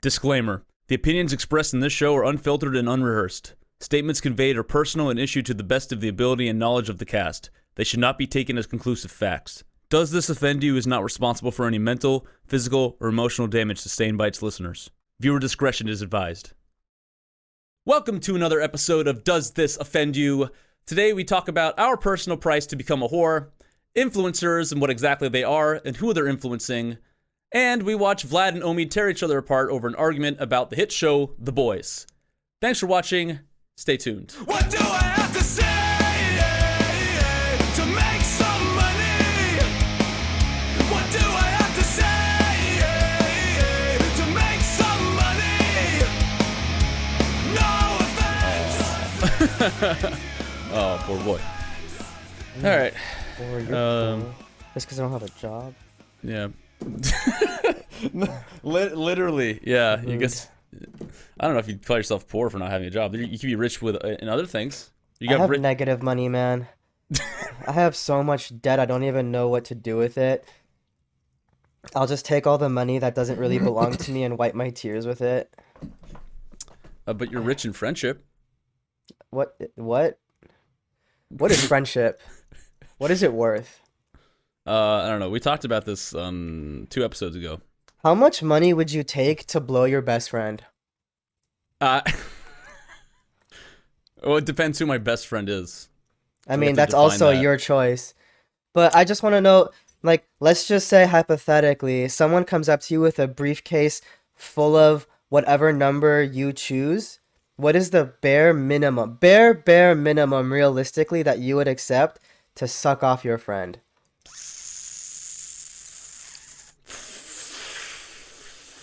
Disclaimer. The opinions expressed in this show are unfiltered and unrehearsed. Statements conveyed are personal and issued to the best of the ability and knowledge of the cast. They should not be taken as conclusive facts. Does This Offend You is not responsible for any mental, physical, or emotional damage sustained by its listeners. Viewer discretion is advised. Welcome to another episode of Does This Offend You? Today we talk about our personal price to become a whore, influencers and what exactly they are and who they're influencing, and we watch Vlad and Omid tear each other apart over an argument about the hit show The Boys. Thanks for watching. Stay tuned. What do I have to say to make some money? What do I have to say to make some money? No offense. Oh, poor boy. All right. Or you're poor. Just because I don't have a job. Yeah. Literally, yeah. You guess. I don't know if you call yourself poor for not having a job. You could be rich with in other things. You I have negative money, man. I have so much debt. I don't even know what to do with it. I'll just take all the money that doesn't really belong to me and wipe my tears with it. But you're rich in friendship. What is friendship? What is it worth? I don't know. We talked about this 2 episodes ago. How much money would you take to blow your best friend? Well, it depends who my best friend is. I mean, that's also your choice. But I just want to know, like, let's just say hypothetically, someone comes up to you with a briefcase full of whatever number you choose. What is the bare minimum realistically that you would accept to suck off your friend?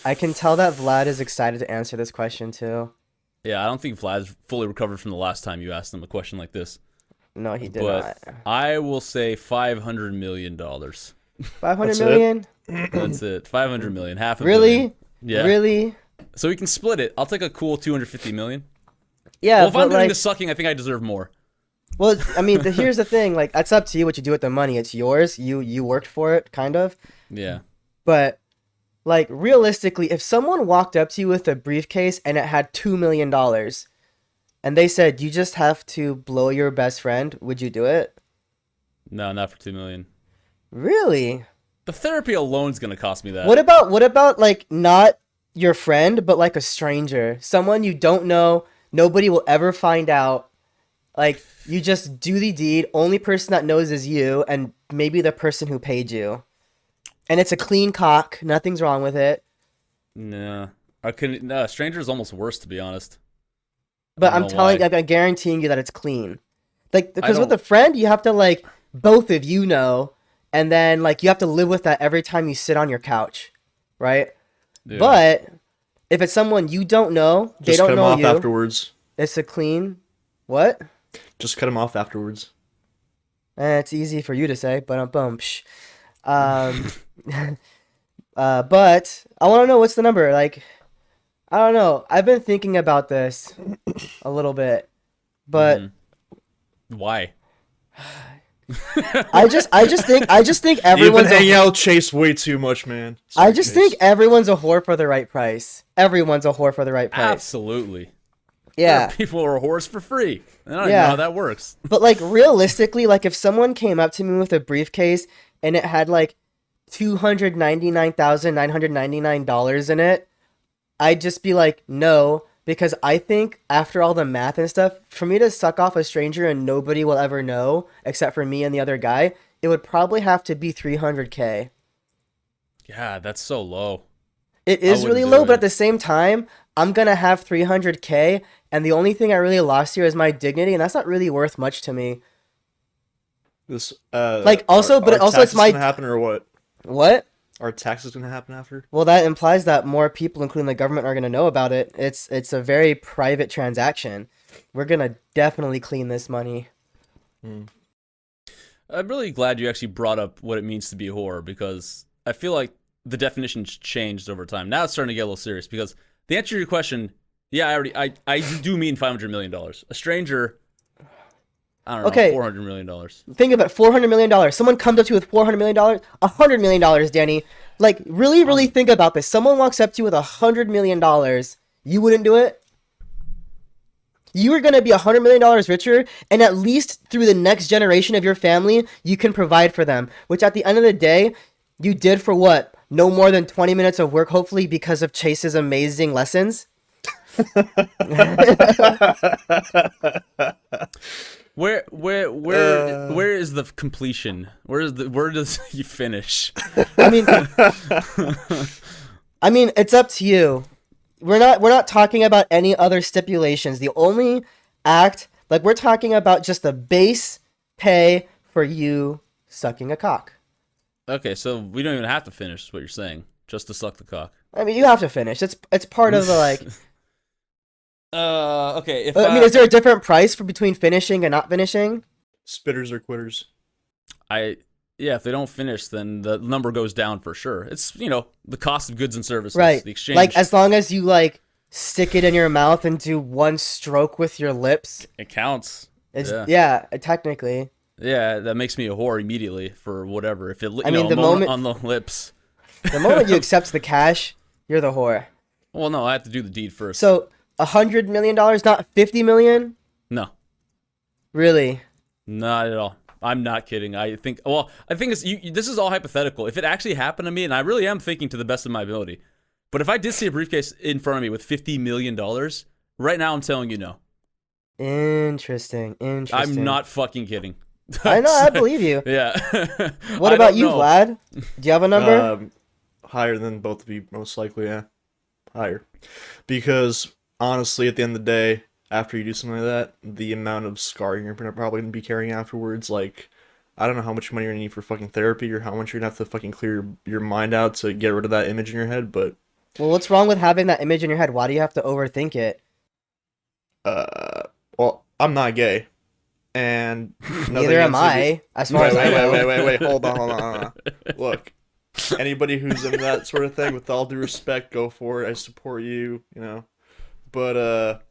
I can tell that Vlad is excited to answer this question too. Yeah, I don't think Vlad's fully recovered from the last time you asked him a question like this. No, he did but not. I will say $500 million. 500 million? That's it. 500 million. Half a really? billion. Yeah. Really? So we can split it. I'll take a cool 250 million. Yeah, well, if I'm doing like, the sucking, I think I deserve more. Well, I mean, here's the thing. Like, it's up to you what you do with the money. It's yours. You worked for it, kind of. Yeah. But, like, realistically, if someone walked up to you with a briefcase and it had $2 million and they said, you just have to blow your best friend, would you do it? No, not for 2 million. Really? The therapy alone's going to cost me that. What about, like, not your friend, but, like, a stranger? Someone you don't know, nobody will ever find out. Like, you just do the deed, only person that knows is you, and maybe the person who paid you. And it's a clean cock, nothing's wrong with it. No. Stranger is almost worse, to be honest. But I'm guaranteeing you that it's clean. Like, because with a friend, you have to, like, both of you know, and then, like, you have to live with that every time you sit on your couch, right? Yeah. But if it's someone you don't know, they don't know you. Just cut them off afterwards. It's a clean... What? Just cut them off afterwards. It's easy for you to say, but but I want to know what's the number. Like, I don't know. I've been thinking about this a little bit, but why? I just think everyone's You've been hanging out with Chase way too much, man. Sorry, I just think everyone's a whore for the right price. Everyone's a whore for the right price. Absolutely. Yeah. People are whores for free. I don't even know how that works. But, like, realistically, like, if someone came up to me with a briefcase and it had, like, $299,999 in it, I'd just be like, no, because I think after all the math and stuff, for me to suck off a stranger and nobody will ever know except for me and the other guy, it would probably have to be $300K. Yeah, that's so low. It is really low, but at the same time, I'm going to have $300K, and the only thing I really lost here is my dignity, and that's not really worth much to me. This like, also, but also it's my... gonna happen or what? What? Are taxes gonna happen after? Well, that implies that more people, including the government, are gonna know about it. It's a very private transaction. We're gonna definitely clean this money. I'm really glad you actually brought up what it means to be a whore, because I feel like the definition's changed over time. Now it's starting to get a little serious, because the answer to your question, yeah, I do mean $500 million. A stranger, I don't know, $400 million. Think of it, $400 million. Someone comes up to you with $400 million, $100 million, Danny. Like, really think about this. Someone walks up to you with $100 million. You wouldn't do it? You are going to be $100 million richer, and at least through the next generation of your family, you can provide for them. Which at the end of the day, you did for what? No more than 20 minutes of work, hopefully, because of Chase's amazing lessons. Where is the completion? Where does you finish? I mean, it's up to you. We're not talking about any other stipulations. The only act, like, we're talking about just the base pay for you sucking a cock. Okay, so we don't even have to finish, is what you're saying, just to suck the cock. I mean, you have to finish. It's part of the, like. Okay. I mean, is there a different price for between finishing and not finishing? Spitters or quitters. Yeah, if they don't finish, then the number goes down for sure. It's, the cost of goods and services, Right. the exchange. Like, as long as you, like, stick it in your mouth and do one stroke with your lips. It counts. Yeah, technically. Yeah, that makes me a whore immediately for whatever. If it, the moment on the lips. The moment you accept the cash, you're the whore. Well, no, I have to do the deed first. So, $100 million, not $50 million? No. Really? Not at all. I'm not kidding. I think it's this is all hypothetical. If it actually happened to me, and I really am thinking to the best of my ability, but if I did see a briefcase in front of me with $50 million, right now I'm telling you no. Interesting. I'm not fucking kidding. I know, I believe you. Yeah. What about you, Vlad? Do you have a number? Higher than both of you, most likely, yeah. Higher. Because, honestly, at the end of the day, after you do something like that, the amount of scarring you're probably going to be carrying afterwards, like, I don't know how much money you're going to need for fucking therapy or how much you're going to have to fucking clear your mind out to get rid of that image in your head, but... Well, what's wrong with having that image in your head? Why do you have to overthink it? Well, I'm not gay. And... Neither am I, as far as I know. Wait, hold on. Look, anybody who's in that sort of thing, with all due respect, go for it. I support you, But,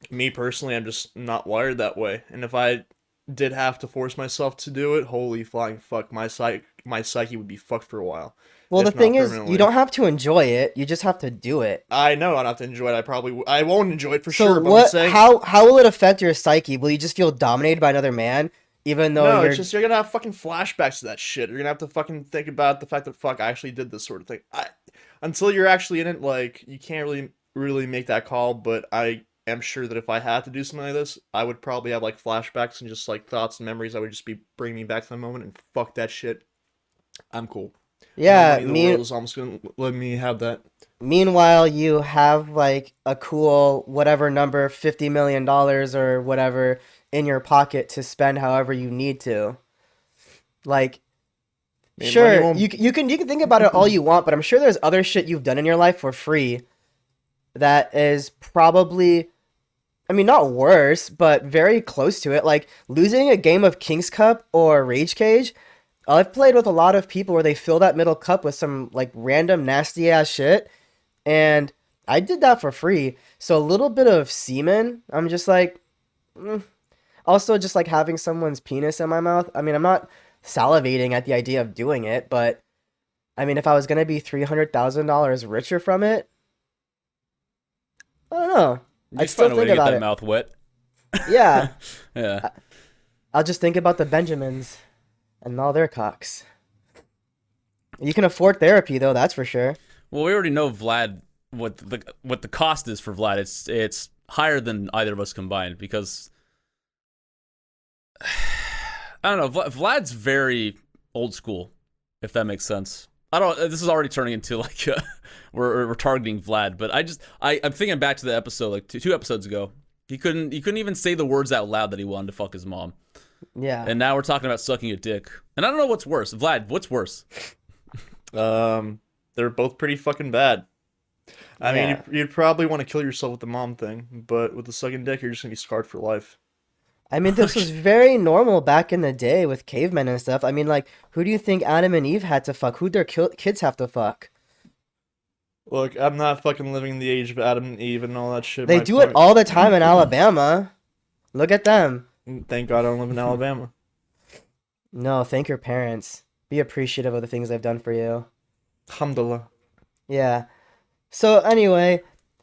me personally, I'm just not wired that way. And if I did have to force myself to do it, holy flying fuck, my psyche would be fucked for a while. Well, the thing is, you don't have to enjoy it. You just have to do it. I know I don't have to enjoy it. I won't enjoy it for so sure. But I'm saying, how will it affect your psyche? Will you just feel dominated by another man, even though it's just you're gonna have fucking flashbacks to that shit. You're gonna have to fucking think about the fact that I actually did this sort of thing. Until you're actually in it, like, you can't really make that call. But I am sure that if I had to do something like this, I would probably have like flashbacks and just like thoughts and memories that would just be bringing me back to the moment. And fuck that shit. I'm cool. Yeah, the world is almost gonna let me have that. Meanwhile, you have like a cool whatever number, $50 million or whatever, in your pocket to spend however you need to. Like, sure, you can think about it all you want, but I'm sure there's other shit you've done in your life for free that is probably, I mean, not worse, but very close to it. Like losing a game of King's Cup or Rage Cage. I've played with a lot of people where they fill that middle cup with some like random nasty ass shit, and I did that for free. So a little bit of semen, I'm just like, Also, just like having someone's penis in my mouth. I mean, I'm not salivating at the idea of doing it, but I mean, if I was gonna be $300,000 richer from it, I don't know. I'd still think about it. That mouth wet. Yeah. Yeah. I'll just think about the Benjamins and all their cocks. You can afford therapy though, that's for sure. Well, we already know Vlad what the cost is for Vlad. It's higher than either of us combined because I don't know. Vlad's very old school, if that makes sense. This is already turning into like we're targeting Vlad, but I'm thinking back to the episode like two episodes ago. He couldn't even say the words out loud that he wanted to fuck his mom. Yeah. And now we're talking about sucking a dick. And I don't know what's worse. Vlad, what's worse? They're both pretty fucking bad. I mean, you'd probably want to kill yourself with the mom thing, but with the sucking dick, you're just gonna be scarred for life. I mean, this was very normal back in the day with cavemen and stuff. I mean, like, who do you think Adam and Eve had to fuck? Who'd their kids have to fuck? Look, I'm not fucking living in the age of Adam and Eve and all that shit. They do it all the time in Alabama. Look at them. Thank God I don't live in Alabama. No, thank your parents. Be appreciative of the things they've done for you. Alhamdulillah. Yeah. So anyway,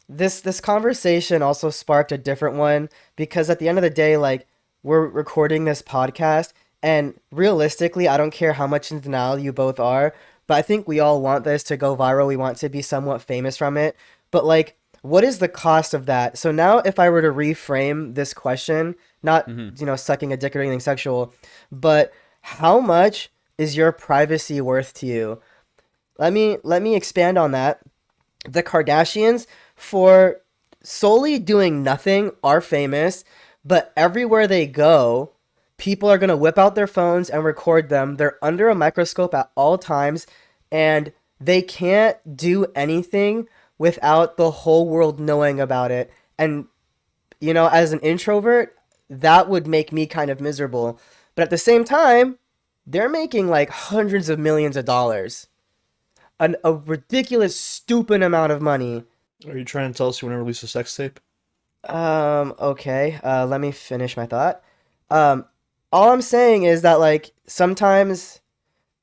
this conversation also sparked a different one because at the end of the day, like we're recording this podcast, and realistically, I don't care how much in denial you both are, but I think we all want this to go viral. We want to be somewhat famous from it. But like, what is the cost of that? So now, if I were to reframe this question, not sucking a dick or anything sexual, but how much is your privacy worth to you? Let me expand on that. The Kardashians, for solely doing nothing, are famous, but everywhere they go, people are going to whip out their phones and record them. They're under a microscope at all times, and they can't do anything without the whole world knowing about it. And, as an introvert, that would make me kind of miserable. But at the same time, they're making like hundreds of millions of dollars. A ridiculous, stupid amount of money. Are you trying to tell us you want to release a sex tape? Okay. Let me finish my thought. All I'm saying is that, like, sometimes,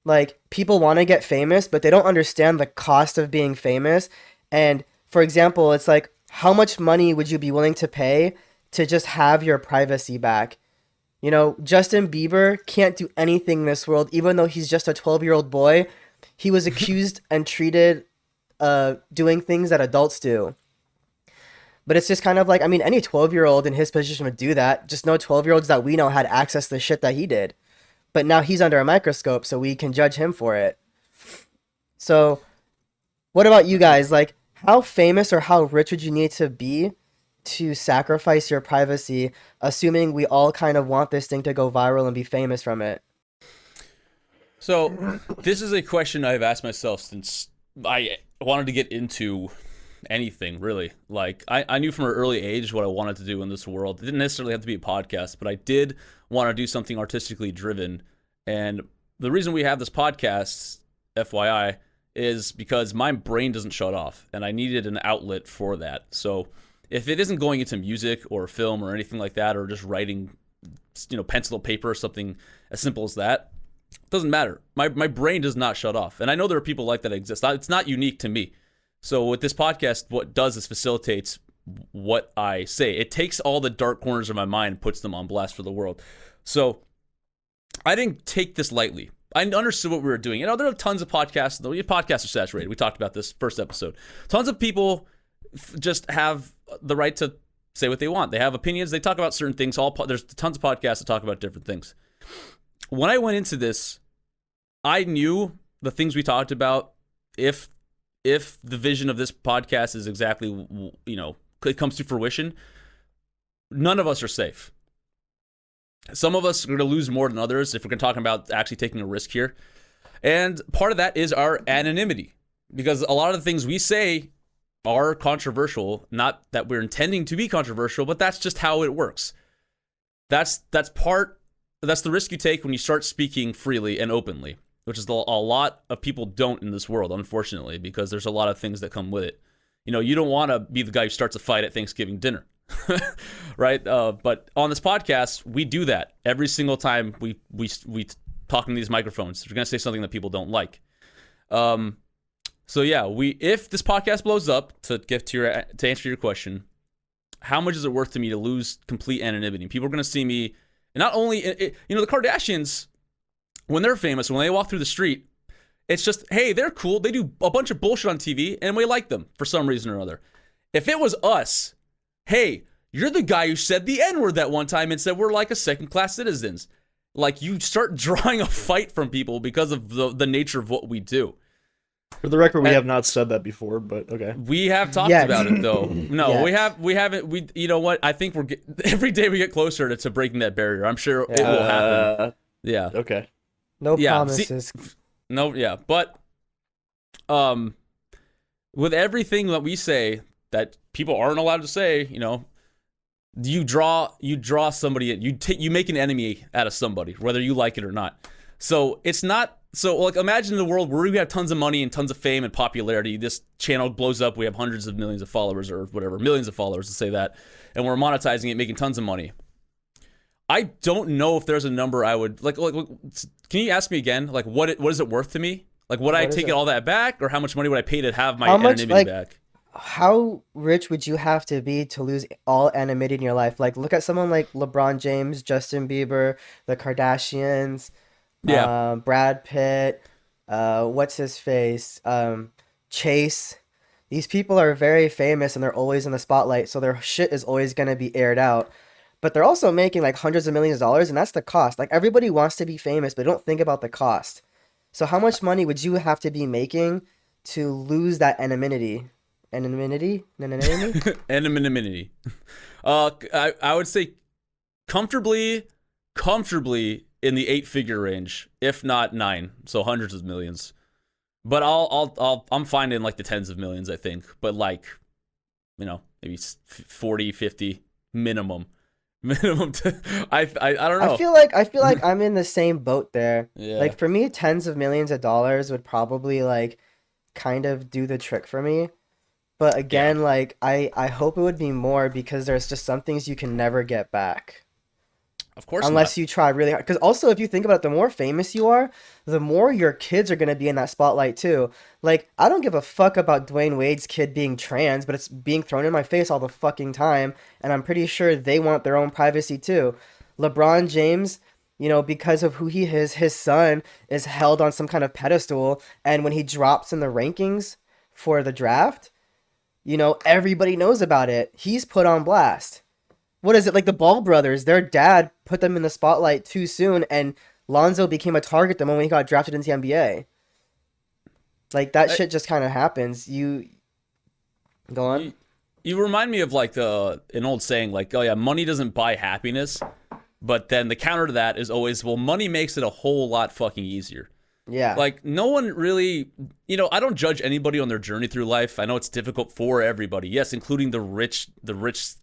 like, people want to get famous, but they don't understand the cost of being famous. And, for example, it's like, how much money would you be willing to pay to just have your privacy back? Justin Bieber can't do anything in this world, even though he's just a 12-year-old boy. He was accused and treated doing things that adults do. But it's just kind of like, I mean, any 12-year-old in his position would do that. Just no 12-year-olds that we know had access to the shit that he did. But now he's under a microscope, so we can judge him for it. So, what about you guys? Like, how famous or how rich would you need to be to sacrifice your privacy, assuming we all kind of want this thing to go viral and be famous from it? So, this is a question I've asked myself since I wanted to get into anything, really. Like, I knew from an early age what I wanted to do in this world. It didn't necessarily have to be a podcast, but I did want to do something artistically driven. And the reason we have this podcast, FYI, is because my brain doesn't shut off, and I needed an outlet for that. So, if it isn't going into music or film or anything like that, or just writing, pencil to paper or something as simple as that, it doesn't matter. My brain does not shut off. And I know there are people like that exist. It's not unique to me. So with this podcast, what it does is facilitates what I say. It takes all the dark corners of my mind and puts them on blast for the world. So I didn't take this lightly. I understood what we were doing. There are tons of podcasts. The podcasts are saturated. We talked about this first episode. Tons of people just have the right to say what they want. They have opinions. They talk about certain things. There's tons of podcasts that talk about different things. When I went into this, I knew the things we talked about. If the vision of this podcast is exactly, it comes to fruition, none of us are safe. Some of us are going to lose more than others if we're talking about actually taking a risk here. And part of that is our anonymity, because a lot of the things we say are controversial, not that we're intending to be controversial, but that's just how it works. That's the risk you take when you start speaking freely and openly, which is a lot of people don't in this world, unfortunately, because there's a lot of things that come with it. You don't want to be the guy who starts a fight at Thanksgiving dinner, right? But on this podcast, we do that every single time we talk in these microphones. We're going to say something that people don't like. So yeah, if this podcast blows up, to answer your question, how much is it worth to me to lose complete anonymity? People are going to see me, and not only, the Kardashians, when they're famous, when they walk through the street, it's just, hey, they're cool. They do a bunch of bullshit on TV, and we like them for some reason or other. If it was us, hey, you're the guy who said the N-word that one time and said we're like a second-class citizens. Like, you start drawing a fight from people because of the nature of what we do. For the record, we have not said that before, but okay. We have talked about it, though. No, we haven't. You know what? I think every day we get closer to breaking that barrier. I'm sure it will happen. Yeah. Okay. No promises. But with everything that we say that people aren't allowed to say, you draw somebody in. You make an enemy out of somebody, whether you like it or not. So it's not. So, like, imagine a world where we have tons of money and tons of fame and popularity. This channel blows up. We have hundreds of millions of followers, or whatever, millions of followers to say that. And we're monetizing it, making tons of money. I don't know if there's a number I would, like can you ask me again? Like, what is it worth to me? Like, would I What is take it? all that back, or how much money would I pay to have my How much anonymity like back? how rich would you have to be to lose all anonymity in your life? Like, look at someone like LeBron James, Justin Bieber, the Kardashians, Yeah. Brad Pitt, what's his face, Chase. These people are very famous and they're always in the spotlight, so their shit is always gonna be aired out. But they're also making like hundreds of millions of dollars, and that's the cost. Like everybody wants to be famous, but don't think about the cost. So how much money would you have to be making to lose that anonymity? Anonymity? Anonymity? Anonymity. I would say comfortably in the 8-figure range, if not 9, so hundreds of millions. But I'm fine in like the tens of millions, I think. But like, maybe 40, 50 minimum. Minimum. I don't know. I feel like I'm in the same boat there. Yeah. Like for me, tens of millions of dollars would probably like kind of do the trick for me. But again, like I hope it would be more because there's just some things you can never get back. Of course Unless not. you try really hard. Because also, if you think about it, the more famous you are, the more your kids are going to be in that spotlight too. Like, I don't give a fuck about Dwayne Wade's kid being trans, but it's being thrown in my face all the fucking time. And I'm pretty sure they want their own privacy too. LeBron James, because of who he is, his son is held on some kind of pedestal. And when he drops in the rankings for the draft, everybody knows about it. He's put on blast. What is it, like the Ball brothers? Their dad put them in the spotlight too soon, and Lonzo became a target the moment he got drafted into the NBA. Like that shit just kind of happens. You go on. You remind me of like an old saying, like, oh yeah, money doesn't buy happiness, but then the counter to that is always, well, money makes it a whole lot fucking easier. Yeah. Like no one really, I don't judge anybody on their journey through life. I know it's difficult for everybody. Yes, including the rich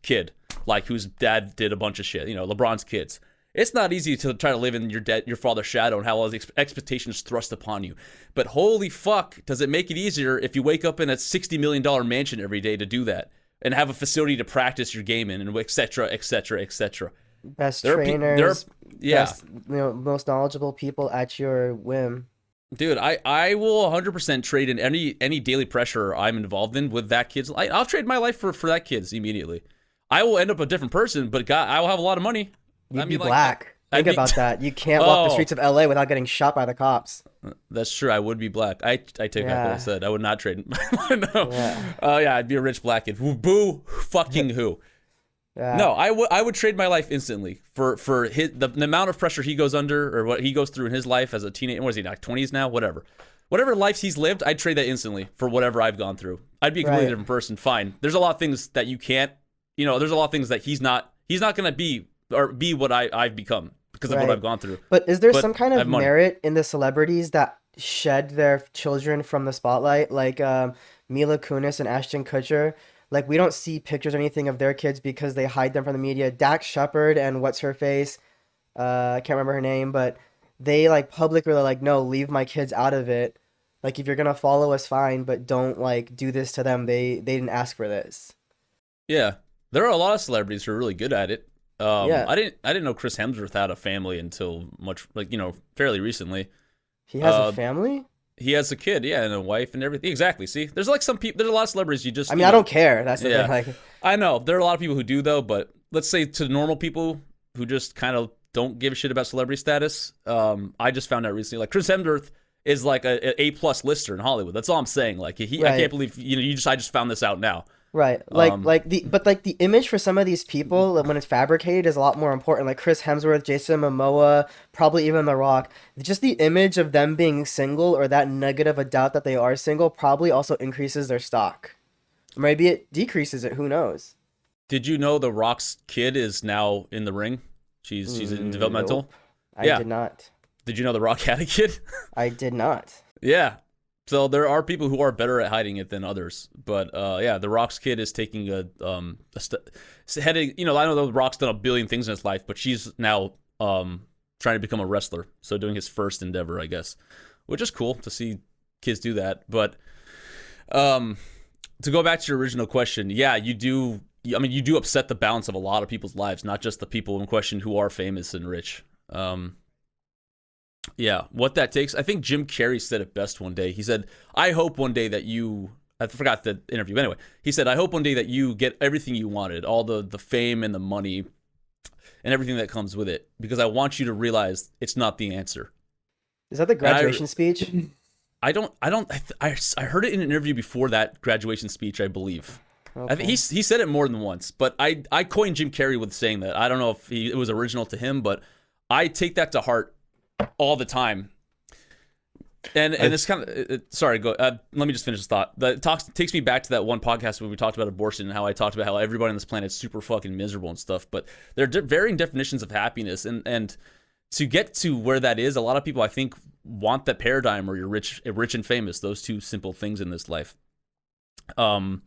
kid, like whose dad did a bunch of shit. LeBron's kids. It's not easy to try to live in your father's shadow and have all these expectations thrust upon you. But holy fuck, does it make it easier if you wake up in a $60 million mansion every day to do that and have a facility to practice your game in, and et cetera, et cetera, et cetera. Best trainers, yeah. best, most knowledgeable people at your whim. Dude, I will 100% trade in any daily pressure I'm involved in with that kid's life. I'll trade my life for that kid's immediately. I will end up a different person, but God, I will have a lot of money. You'd be black. Think about that. You can't walk the streets of LA without getting shot by the cops. That's true. I would be black. I take back what I said. I would not trade. No. Yeah. I'd be a rich black kid. Boo fucking who. Yeah. No, I would trade my life instantly for the amount of pressure he goes under, or what he goes through in his life as a teenager. What is he, like 20s now? Whatever life he's lived, I'd trade that instantly for whatever I've gone through. I'd be a completely different person. Fine. There's a lot of things that you can't. There's a lot of things that he's not gonna be what I've become because of what I've gone through. But is there some kind of merit in the celebrities that shed their children from the spotlight, like Mila Kunis and Ashton Kutcher? Like, we don't see pictures or anything of their kids because they hide them from the media. Dax Shepard and what's her face? I can't remember her name, but they like publicly were like, no, leave my kids out of it. Like, if you're gonna follow us, fine, but don't like do this to them. They didn't ask for this. Yeah, there are a lot of celebrities who are really good at it. Yeah. I didn't know Chris Hemsworth had a family until fairly recently. He has a family? He has a kid, yeah, and a wife and everything. Exactly. See, there's like some people. There's a lot of celebrities you just. I mean, I don't care. That's the thing. Like, I know there are a lot of people who do though, but let's say to normal people who just kind of don't give a shit about celebrity status. I just found out recently, like Chris Hemsworth is like a A+ lister in Hollywood. That's all I'm saying. Like I can't believe I just found this out now. Right. Like the image for some of these people when it's fabricated is a lot more important. Like Chris Hemsworth, Jason Momoa, probably even The Rock. Just the image of them being single or that nugget of a doubt that they are single probably also increases their stock. Maybe it decreases it. Who knows? Did you know The Rock's kid is now in the ring? She's in developmental. Nope. I did not. Did you know The Rock had a kid? I did not. Yeah. So there are people who are better at hiding it than others, but The Rock's kid is taking heading. I know The Rock's done a billion things in his life, but she's now trying to become a wrestler, so doing his first endeavor, I guess, which is cool to see kids do that. But to go back to your original question, yeah, you do. I mean, you do upset the balance of a lot of people's lives, not just the people in question who are famous and rich. Yeah, what that takes. I think Jim Carrey said it best one day. He said, "I hope one day that you." I forgot the interview. But anyway, he said, "I hope one day that you get everything you wanted, all the fame and the money, and everything that comes with it, because I want you to realize it's not the answer." Is that the graduation speech? I heard it in an interview before that graduation speech, I believe. Okay. I think he said it more than once, but I coined Jim Carrey with saying that. I don't know if it was original to him, but I take that to heart all the time. And it's kind of sorry. Go. Let me just finish this thought. That takes me back to that one podcast where we talked about abortion and how I talked about how everybody on this planet is super fucking miserable and stuff. But there are varying definitions of happiness, and to get to where that is, a lot of people I think want that paradigm where you're rich and famous. Those two simple things in this life. But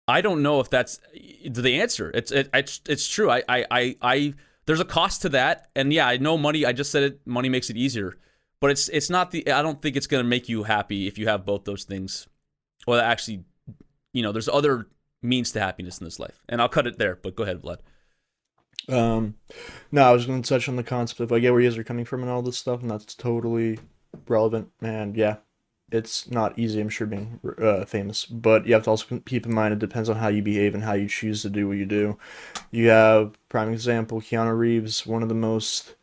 I don't know if that's the answer. It's true. I there's a cost to that, and yeah, I know money. I just said it. Money makes it easier, but it's not the. I don't think it's gonna make you happy if you have both those things. Well, actually, there's other means to happiness in this life, and I'll cut it there. But go ahead, Vlad. No, I was going to touch on the concept of I get where you guys are coming from and all this stuff, and that's totally relevant. And yeah, it's not easy, I'm sure, being famous, but you have to also keep in mind it depends on how you behave and how you choose to do what you do. You have, prime example, Keanu Reeves, one of the most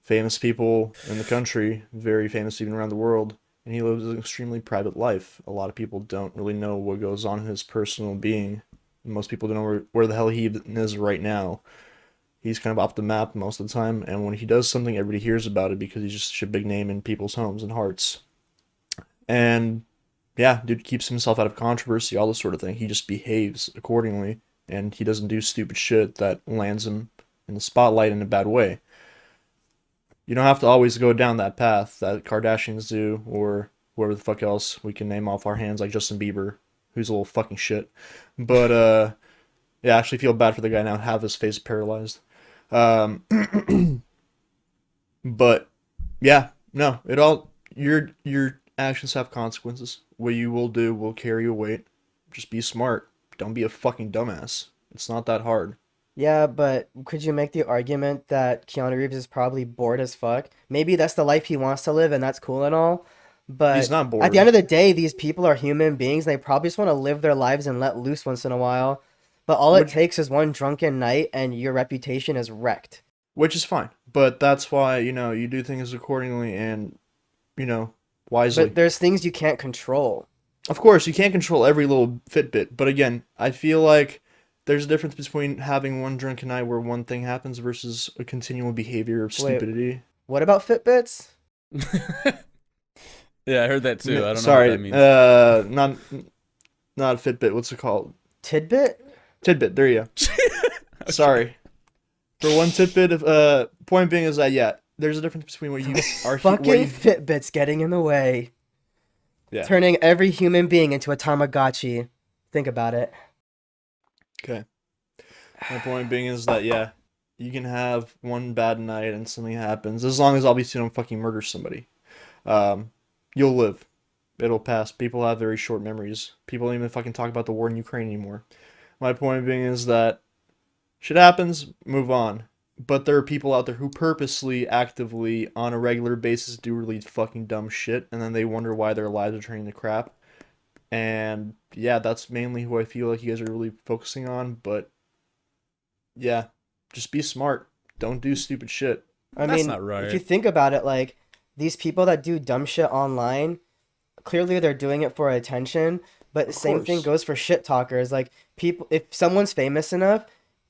famous people in the country, very famous even around the world, and he lives an extremely private life. A lot of people don't really know what goes on in his personal being. Most people don't know where the hell he is right now. He's kind of off the map most of the time, and when he does something, everybody hears about it because he's just a big name in people's homes and hearts. And yeah, dude keeps himself out of controversy, all this sort of thing. He just behaves accordingly, and he doesn't do stupid shit that lands him in the spotlight in a bad way. You don't have to always go down that path that Kardashians do, or whoever the fuck else we can name off our hands, like Justin Bieber, who's a little fucking shit. But yeah, I actually feel bad for the guy now, have his face paralyzed. But yeah, no, your actions have consequences. What you will do will carry your weight. Just be smart. Don't be a fucking dumbass. It's not that hard. Yeah, but could you make the argument that Keanu Reeves is probably bored as fuck? Maybe that's the life he wants to live, and that's cool and all. But He's not bored. at the end of the day, these people are human beings. They probably just want to live their lives and let loose once in a while. But all it takes is one drunken night, and your reputation is wrecked. Which is fine. But that's why, you do things accordingly and, wisely. But there's things you can't control. Of course, you can't control every little Fitbit. But again, I feel like there's a difference between having one drunken night where one thing happens versus a continual behavior of stupidity. What about Fitbits? Yeah, I heard that too. I don't Sorry, know what that means. Not Fitbit. What's it called? Tidbit? Tidbit. There you go. Okay. Sorry. For one tidbit of point being is that yeah, there's a difference between what you are. Fucking Fitbits getting in the way. Yeah. Turning every human being into a Tamagotchi. Think about it. Okay. My point being is that yeah, you can have one bad night and something happens. As long as obviously you don't fucking murder somebody, you'll live. It'll pass. People have very short memories. People don't even fucking talk about the war in Ukraine anymore. My point being is that shit happens, move on. But there are people out there who purposely, actively, on a regular basis do really fucking dumb shit, and then they wonder why their lives are turning to crap. And yeah, that's mainly who I feel like you guys are really focusing on. But yeah, just be smart. Don't do stupid shit. I That's mean, not right. if you think about it, like, these people that do dumb shit online, clearly they're doing it for attention, but the same thing goes for shit talkers. Like, people, if someone's famous enough,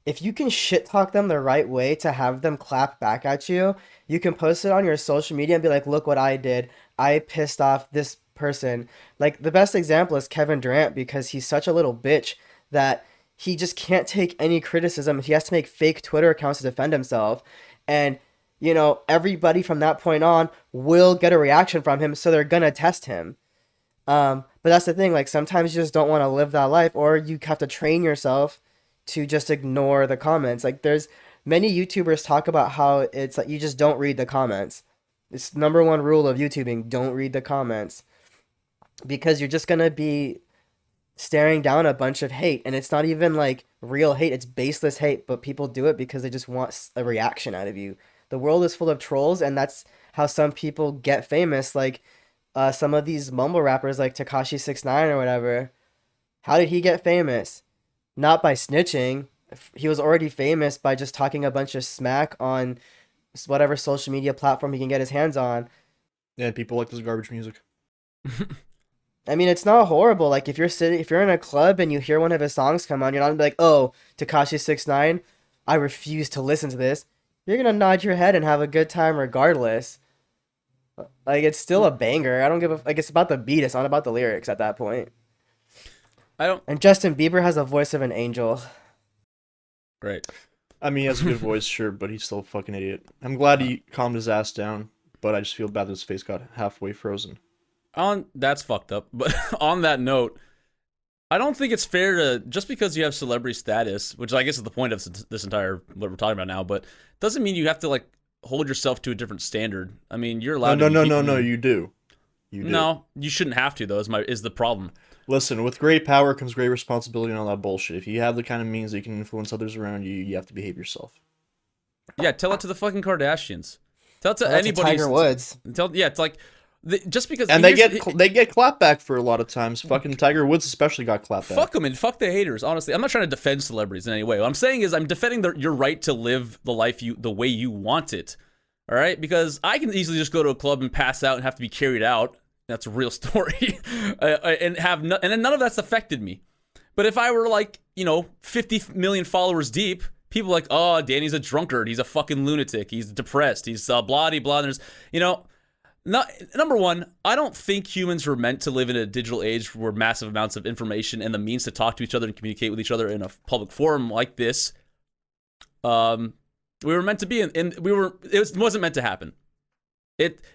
if you can shit talk them the right way to have them clap back at you, you can post it on your social media and be like, look what I did. I pissed off this person. Like, the best example is Kevin Durant, because he's such a little bitch that he just can't take any criticism. He has to make fake Twitter accounts to defend himself. And, everybody from that point on will get a reaction from him, so they're gonna test him. But that's the thing, like, sometimes you just don't want to live that life, or you have to train yourself to just ignore the comments. Like, there's many YouTubers talk about how it's like you just don't read the comments. It's number one rule of YouTubing: don't read the comments, because you're just gonna be staring down a bunch of hate, and it's not even like real hate; it's baseless hate. But people do it because they just want a reaction out of you. The world is full of trolls, and that's how some people get famous. Like some of these mumble rappers, like Takashi 69 or whatever. How did he get famous? Not by snitching. He was already famous by just talking a bunch of smack on whatever social media platform he can get his hands on. Yeah, people like this garbage music. I mean, it's not horrible. Like if you're in a club and you hear one of his songs come on, you're not gonna be like, "Oh, Tekashi 69, I refuse to listen to this." You're gonna nod your head and have a good time regardless. Like it's still a banger. I don't give a like. It's about the beat. It's not about the lyrics at that point. I don't. And Justin Bieber has the voice of an angel. Great. I mean, he has a good voice, sure, but he's still a fucking idiot. I'm glad he calmed his ass down, but I just feel bad that his face got halfway frozen. That's fucked up. But on that note, I don't think it's fair to, just because you have celebrity status, which I guess is the point of this entire what we're talking about now, but doesn't mean you have to like hold yourself to a different standard. I mean, you're allowed to. No, you do. You do. No, you shouldn't have to though. Is the problem? Listen, with great power comes great responsibility and all that bullshit. If you have the kind of means that you can influence others around you, you have to behave yourself. Yeah, tell it to the fucking Kardashians. Tell it to That's anybody. Tiger Woods. It's like just because. And they get clapback for a lot of times. Fucking Tiger Woods especially got clapback. Fuck them and fuck the haters. Honestly, I'm not trying to defend celebrities in any way. What I'm saying is I'm defending your right to live the life the way you want it. All right, because I can easily just go to a club and pass out and have to be carried out. That's a real story, and then none of that's affected me. But if I were like 50 million followers deep, people are like, oh, Danny's a drunkard, he's a fucking lunatic, he's depressed, he's blah de blah. And there's number one, I don't think humans were meant to live in a digital age where massive amounts of information and the means to talk to each other and communicate with each other in a public forum like this. We were meant to be it wasn't meant to happen.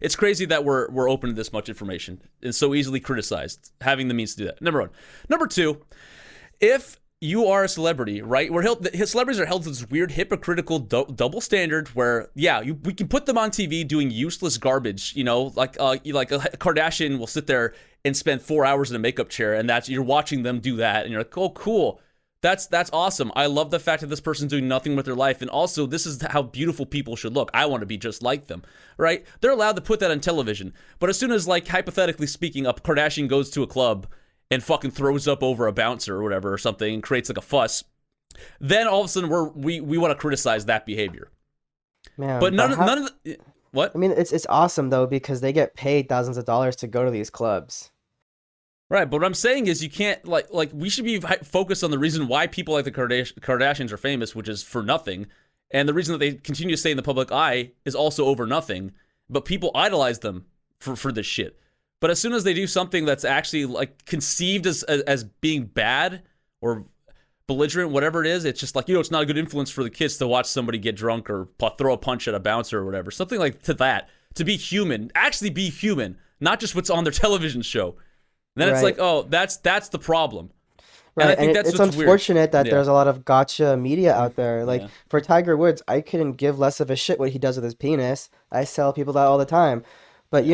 It's crazy that we're open to this much information and so easily criticized, having the means to do that. Number one. Number two, if you are a celebrity, right? Celebrities are held to this weird hypocritical double standard where, we can put them on TV doing useless garbage, like a Kardashian will sit there and spend 4 hours in a makeup chair, and you're watching them do that, and you're like, oh, cool. That's awesome. I love the fact that this person's doing nothing with their life. And also, this is how beautiful people should look. I want to be just like them, right? They're allowed to put that on television. But as soon as, like, hypothetically speaking, a Kardashian goes to a club and fucking throws up over a bouncer or whatever or something and creates, like, a fuss, then all of a sudden we want to criticize that behavior. Man, but none of the... What? I mean, it's awesome, though, because they get paid thousands of dollars to go to these clubs. Right, but what I'm saying is you can't, like we should be focused on the reason why people like the Kardashians are famous, which is for nothing, and the reason that they continue to stay in the public eye is also over nothing, but people idolize them for this shit. But as soon as they do something that's actually, like, conceived as being bad or belligerent, whatever it is, it's just like, it's not a good influence for the kids to watch somebody get drunk or throw a punch at a bouncer or whatever. Something like that. To be human, actually be human, not just what's on their television show. Then it's like, oh, that's the problem. Right, and I think it's unfortunate that there's a lot of gotcha media out there. Like, for Tiger Woods, I couldn't give less of a shit what he does with his penis. I tell people that all the time. But,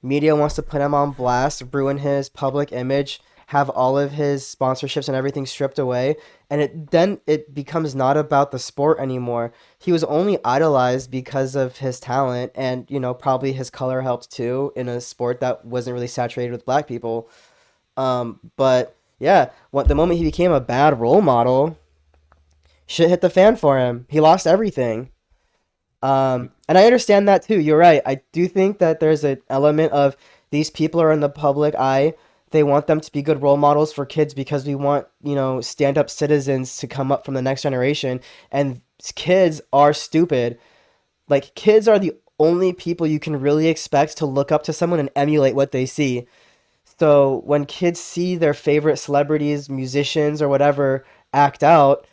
media wants to put him on blast, ruin his public image, have all of his sponsorships and everything stripped away, and then it becomes not about the sport anymore. He was only idolized because of his talent, and probably his color helped too in a sport that wasn't really saturated with black people. But yeah, the moment he became a bad role model, shit hit the fan for him. He lost everything. And I understand that too. You're right. I do think that there's an element of these people are in the public eye. They want them to be good role models for kids because we want, stand-up citizens to come up from the next generation. And kids are stupid. Like, kids are the only people you can really expect to look up to someone and emulate what they see. So when kids see their favorite celebrities, musicians, or whatever act out,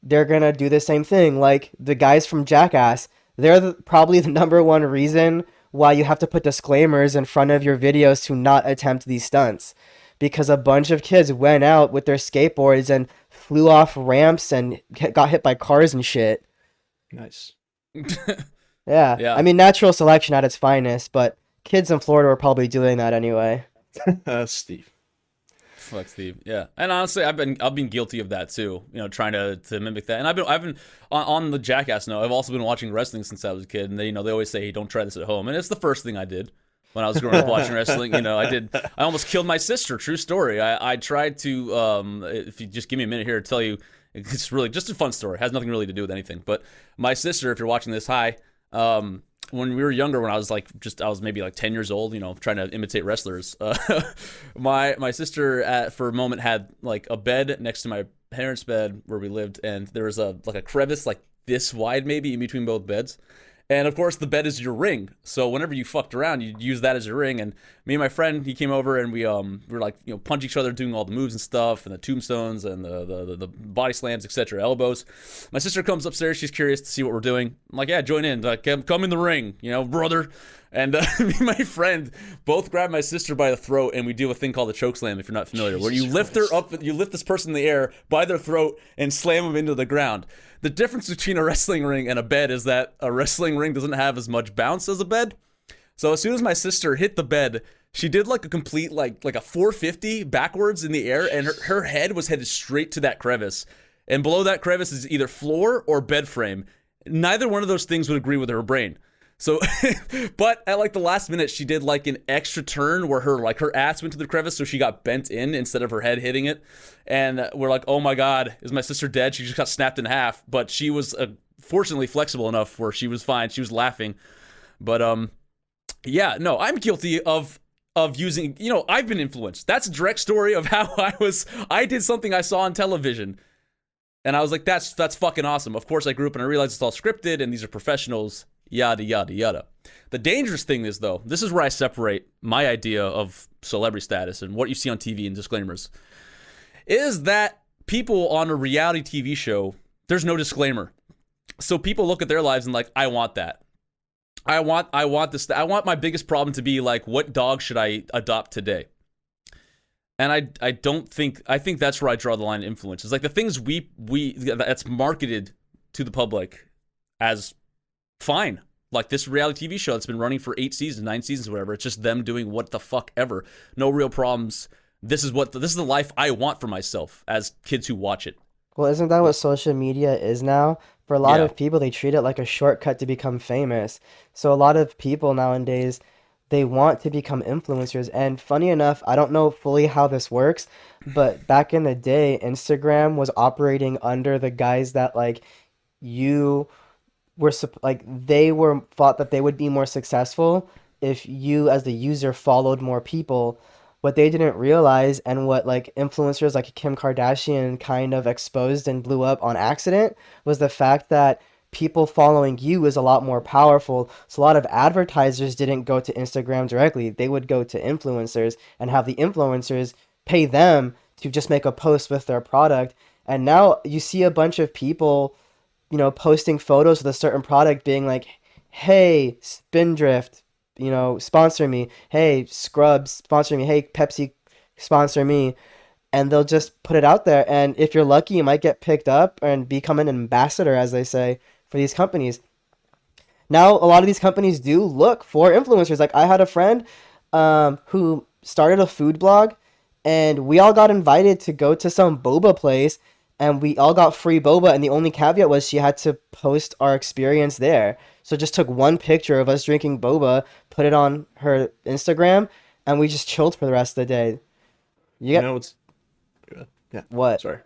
they're going to do the same thing. Like the guys from Jackass, they're probably the number one reason why you have to put disclaimers in front of your videos to not attempt these stunts, because a bunch of kids went out with their skateboards and flew off ramps and got hit by cars and shit. Nice. Yeah. I mean, natural selection at its finest, but kids in Florida were probably doing that anyway. Steve. Fuck Steve. Yeah, and honestly, I've been guilty of that too. You know, trying to mimic that. And I've been on the Jackass note. I've also been watching wrestling since I was a kid, and they always say, hey, don't try this at home. And it's the first thing I did when I was growing up watching wrestling. I almost killed my sister. True story. I tried to. If you just give me a minute here to tell you, it's really just a fun story. It has nothing really to do with anything. But my sister, if you're watching this, hi. When we were younger, when I was maybe like 10 years old, trying to imitate wrestlers. My sister for a moment had like a bed next to my parents' bed where we lived, and there was a crevice like this wide maybe in between both beds. And of course, the bed is your ring. So whenever you fucked around, you'd use that as your ring. And me and my friend, he came over and we were like, punch each other, doing all the moves and stuff, and the tombstones and the body slams, etc., elbows. My sister comes upstairs. She's curious to see what we're doing. I'm like, yeah, join in. Like, come in the ring, brother. And me and my friend both grab my sister by the throat, and we do a thing called a choke slam, if you're not familiar, where you lift her up, you lift this person in the air by their throat and slam them into the ground. The difference between a wrestling ring and a bed is that a wrestling ring doesn't have as much bounce as a bed. So as soon as my sister hit the bed, she did like a complete like a 450 backwards in the air, and her head was headed straight to that crevice. And below that crevice is either floor or bed frame. Neither one of those things would agree with her brain. So, but at like the last minute, she did like an extra turn where her ass went to the crevice, so she got bent in instead of her head hitting it. And we're like, oh my God, is my sister dead? She just got snapped in half. But she was fortunately flexible enough where she was fine. She was laughing. But yeah, no, I'm guilty of using, I've been influenced. That's a direct story of how I did something I saw on television. And I was like, that's fucking awesome. Of course, I grew up and I realized it's all scripted and these are professionals. Yada, yada, yada. The dangerous thing is, though, this is where I separate my idea of celebrity status and what you see on TV and disclaimers, is that people on a reality TV show, there's no disclaimer. So people look at their lives and like, I want that. I want this. I want my biggest problem to be like, what dog should I adopt today? And I think that's where I draw the line of influence. It's like the things that's marketed to the public as fine. Like this reality TV show that's been running for 8 seasons, 9 seasons, whatever. It's just them doing what the fuck ever. No real problems. This is the life I want for myself as kids who watch it. Well, isn't that what social media is now? For a lot of people, they treat it like a shortcut to become famous. So a lot of people nowadays, they want to become influencers. And funny enough, I don't know fully how this works, but back in the day, Instagram was operating under the guise that like you were thought that they would be more successful if you as the user followed more people. What they didn't realize, and what like influencers like Kim Kardashian kind of exposed and blew up on accident, was the fact that people following you is a lot more powerful. So a lot of advertisers didn't go to Instagram directly. They would go to influencers and have the influencers pay them to just make a post with their product. And now you see a bunch of people, posting photos with a certain product being like, hey, Spindrift, sponsor me. Hey, Scrubs, sponsor me. Hey, Pepsi, sponsor me. And they'll just put it out there. And if you're lucky, you might get picked up and become an ambassador, as they say, for these companies. Now, a lot of these companies do look for influencers. Like I had a friend who started a food blog, and we all got invited to go to some boba place, and we all got free boba, and the only caveat was she had to post our experience there. So just took one picture of us drinking boba, put it on her Instagram, and we just chilled for the rest of the day. It's yeah. What? Sorry.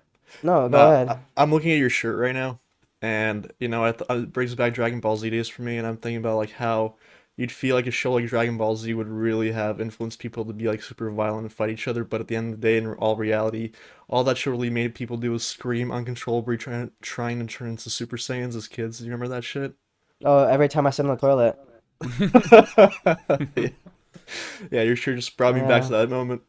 No, go ahead. I'm looking at your shirt right now, and it brings back Dragon Ball Z days for me, and I'm thinking about like how you'd feel like a show like Dragon Ball Z would really have influenced people to be like super violent and fight each other, but at the end of the day, in all reality, all that show really made people do was scream uncontrollably, trying to turn into Super Saiyans as kids. Do you remember that shit? Oh, every time I sit on the toilet. Yeah, your shirt just brought me back to that moment.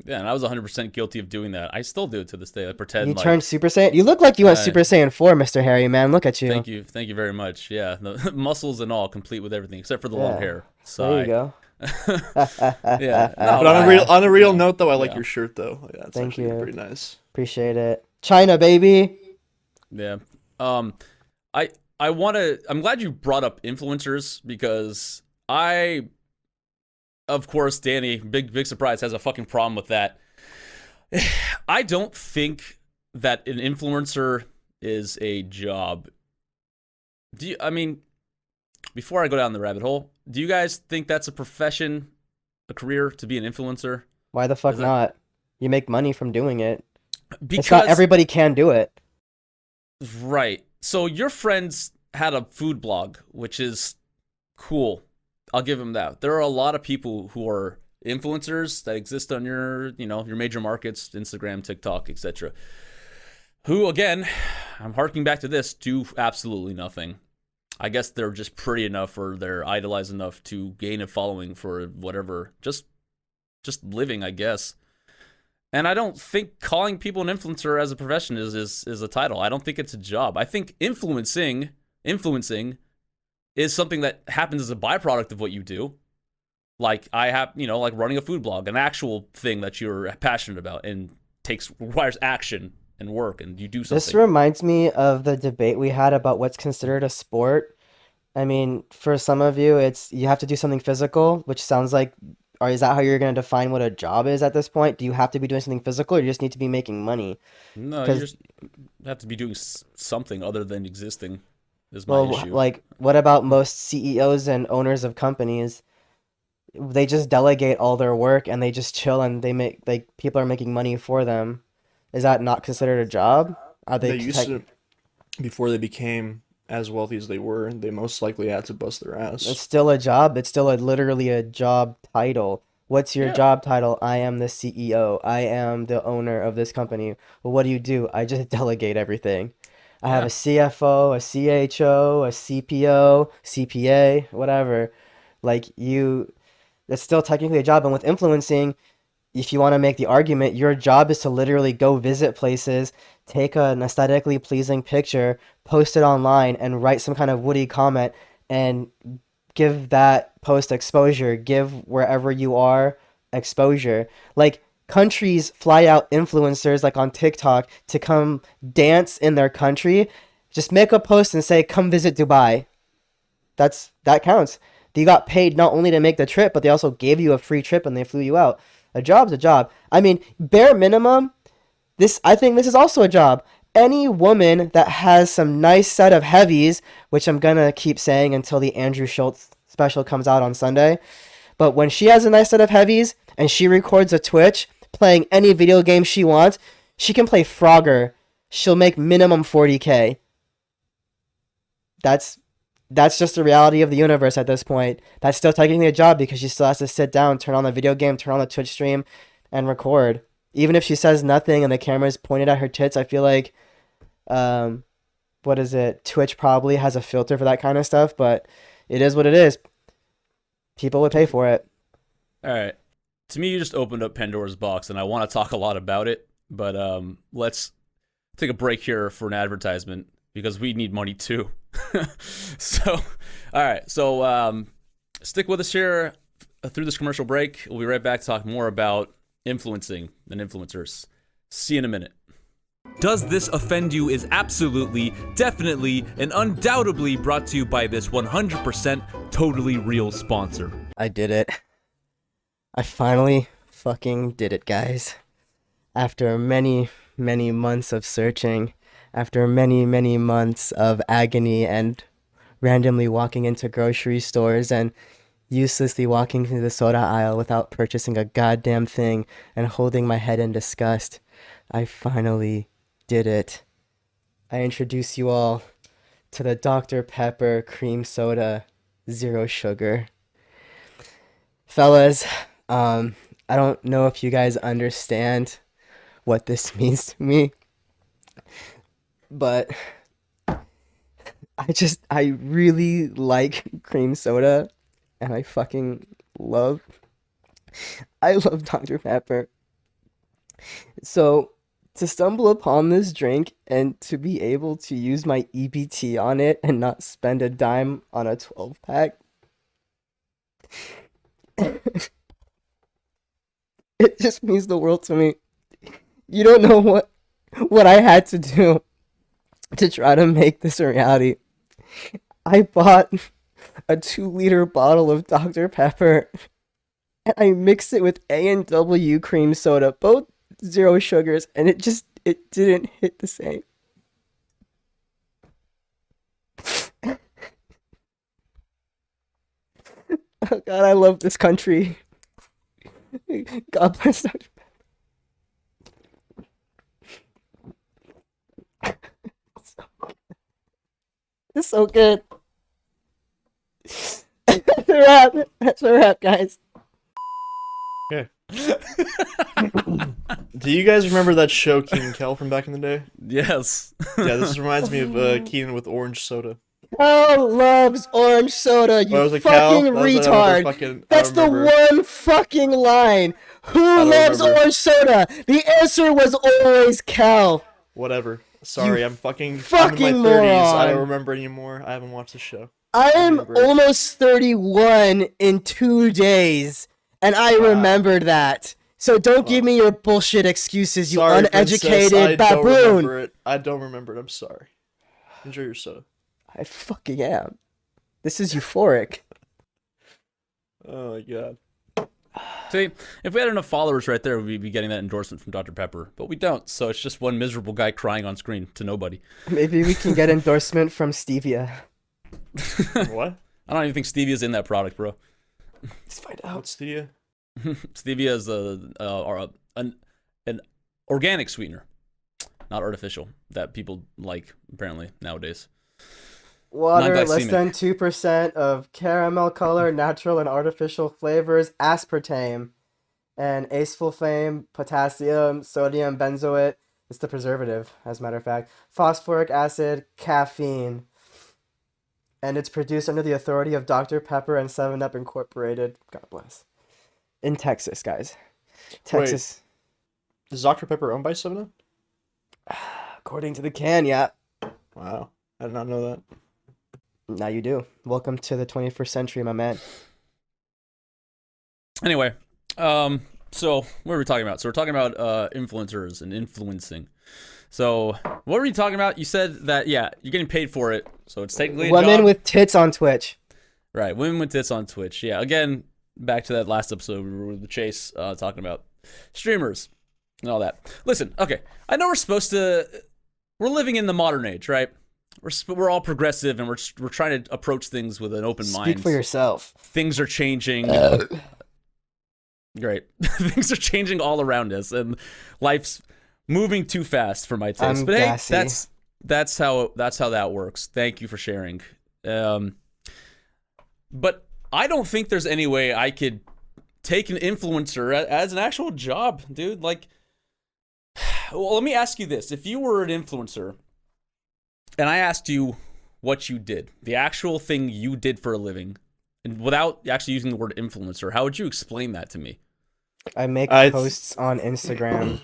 Yeah, and I was 100% guilty of doing that. I still do it to this day. I pretend you turned Super Saiyan? You look like you went Super Saiyan 4, Mr. Harry, man. Look at you. Thank you very much. Yeah, the muscles and all, complete with everything, except for the long hair. There you go. Yeah. No, but on a real note, though, I like your shirt, though. Yeah, it's Thank you. Pretty nice. Appreciate it. China, baby. Yeah. I'm glad you brought up influencers, because of course, Danny, big surprise, has a fucking problem with that. I don't think that an influencer is a job. I mean, before I go down the rabbit hole, do you guys think that's a profession, a career to be an influencer? Why the fuck not? You make money from doing it. Because it's not everybody can do it. Right. So your friends had a food blog, which is cool. I'll give them that. There are a lot of people who are influencers that exist on your major markets, Instagram, TikTok, etc. Who, again, I'm harking back to this, do absolutely nothing. I guess they're just pretty enough or they're idolized enough to gain a following for whatever, just living, I guess. And I don't think calling people an influencer as a profession is a title. I don't think it's a job. I think influencing is something that happens as a byproduct of what you do. Like I have, like running a food blog, an actual thing that you're passionate about and requires action and work, and you do something. This reminds me of the debate we had about what's considered a sport. I mean, for some of you, you have to do something physical, which sounds like, or is that how you're going to define what a job is at this point? Do you have to be doing something physical, or you just need to be making money? No, you just have to be doing something other than existing. Is my issue. Like, what about most CEOs and owners of companies? They just delegate all their work and they just chill and they make, like, people are making money for them. Is that not considered a job? Are they used to, before they became as wealthy as they were, they most likely had to bust their ass. It's still a job. It's still literally a job title. What's your job title? I am the CEO. I am the owner of this company. Well, what do? I just delegate everything. I have a CFO, a CHO, a CPO, CPA, whatever. Like it's still technically a job. And with influencing, if you want to make the argument, your job is to literally go visit places, take an aesthetically pleasing picture, post it online, and write some kind of witty comment and give that post exposure, give wherever you are exposure. Like, countries fly out influencers like on TikTok to come dance in their country. Just make a post and say, come visit Dubai. That counts. You got paid not only to make the trip, but they also gave you a free trip and they flew you out. A job's a job. I mean, bare minimum, I think this is also a job. Any woman that has some nice set of heavies, which I'm gonna keep saying until the Andrew Schultz special comes out on Sunday, but when she has a nice set of heavies and she records a Twitch playing any video game she wants, she can play Frogger. She'll make minimum 40K. That's just the reality of the universe at this point. That's still technically a job because she still has to sit down, turn on the video game, turn on the Twitch stream, and record. Even if she says nothing and the camera is pointed at her tits, I feel like, Twitch probably has a filter for that kind of stuff, but it is what it is. People would pay for it. All right. To me, you just opened up Pandora's box, and I want to talk a lot about it, but let's take a break here for an advertisement because we need money too. So, all right. So, stick with us here through this commercial break. We'll be right back to talk more about influencing and influencers. See you in a minute. Does This Offend You is absolutely, definitely, and undoubtedly brought to you by this 100% totally real sponsor. I did it. I finally fucking did it, guys. After many, many months of searching, after many, many months of agony and randomly walking into grocery stores and uselessly walking through the soda aisle without purchasing a goddamn thing and holding my head in disgust, I finally did it. I introduce you all to the Dr. Pepper cream soda, 0 sugar. Fellas, I don't know if you guys understand what this means to me, but I really like cream soda, and I love Dr. Pepper. So, to stumble upon this drink and to be able to use my EBT on it and not spend a dime on a 12-pack, it just means the world to me. You don't know what I had to do to try to make this a reality. I bought a 2-liter bottle of Dr. Pepper and I mixed it with A&W cream soda, both 0 sugars, and it didn't hit the same. Oh God, I love this country. God bless Dr. It's so good. That's a wrap. That's a wrap, guys. Okay. Do you guys remember that show Keenan and Kel from back in the day? Yes. Yeah, this reminds me of Keenan with orange soda. Cal loves orange soda, you was it, Cal? fucking That was retard. fucking- I That's the remember. one fucking line. Who don't loves remember. orange soda? The answer was always Cal. Whatever. Sorry, You I'm fucking fucking I'm in my 30s. I moron. don't remember anymore. I haven't watched the show. I am remember. almost 31 in 2 days, and I remembered that. So don't give me your bullshit excuses, you Sorry, uneducated princess, I don't baboon. remember it. I don't remember it. I'm sorry. Enjoy your soda. I fucking am. This is euphoric. Oh my god. See, if we had enough followers right there, we'd be getting that endorsement from Dr. Pepper. But we don't, so it's just one miserable guy crying on screen to nobody. Maybe we can get endorsement from Stevia. What? I don't even think stevia's in that product, bro. Let's find out. What's stevia? Stevia is an organic sweetener, not artificial, that people like, apparently, nowadays. Water, less Non-glycemic. than 2% of caramel color, natural and artificial flavors, aspartame, and acesulfame, potassium, sodium benzoate. It's the preservative, as a matter of fact. Phosphoric acid, caffeine. And it's produced under the authority of Dr. Pepper and 7-Up Incorporated. God bless. In Texas, guys. Texas. Is Dr. Pepper owned by 7-Up? According to the can, yeah. Wow. I did not know that. Now you do. Welcome to the 21st century, my man. Anyway, so what are we talking about? So we're talking about influencers and influencing. So what were you talking about? You said that, yeah, you're getting paid for it, so it's technically a Women job. with tits on Twitch. Right, women with tits on Twitch. Yeah, again, back to that last episode we were with Chase talking about streamers and all that. Listen, okay, I know we're living in the modern age, right? We're all progressive and we're trying to approach things with an open mind. Speak for yourself. Things are changing. Great. Things are changing all around us and life's moving too fast for my taste. I'm but hey, gassy. that's how that works. Thank you for sharing. But I don't think there's any way I could take an influencer as an actual job, dude. Like, well, let me ask you this. If you were an influencer and I asked you what you did, the actual thing you did for a living, and without actually using the word influencer, how would you explain that to me? I make I- posts on Instagram,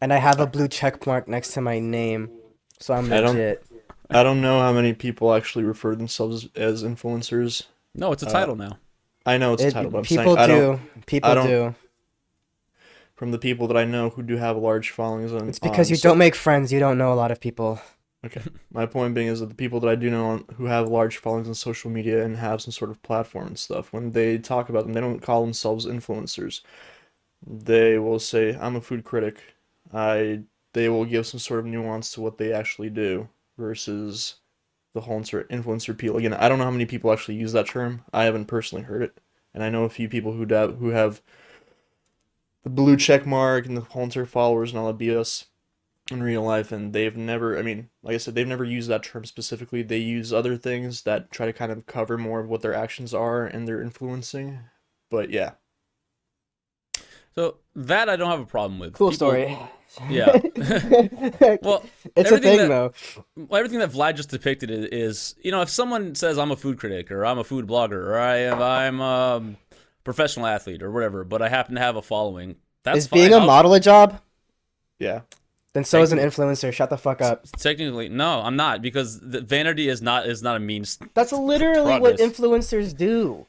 and I have a blue check mark next to my name, so I'm I don't- legit. I don't know how many people actually refer themselves as influencers. No, it's a title now. I know it's a title, but I'm People saying I do. don't. People I don't- do. From the people that I know who do have large followings on. It's because you don't make friends. You don't know a lot of people. Okay. My point being is that the people that I do know who have large followings on social media and have some sort of platform and stuff, when they talk about them, they don't call themselves influencers. They will say, "I'm a food critic." They will give some sort of nuance to what they actually do versus the whole influencer appeal. Again, I don't know how many people actually use that term. I haven't personally heard it, and I know a few people who have the blue check mark and the whole followers and all that BS in real life, and they've never, I mean, like I said, they've never used that term specifically. They use other things that try to kind of cover more of what their actions are and their influencing. But yeah. So that I don't have a problem with. Cool People- story. Yeah. Well, It's a everything thing, that- though. Well, everything that Vlad just depicted is, if someone says I'm a food critic or I'm a food blogger or I'm a professional athlete or whatever, but I happen to have a following, that's Is fine. being a model a job? Yeah. Then so is an influencer. Shut the fuck up. Technically, no, I'm not, because the vanity is not a means. That's literally what Progress. influencers do.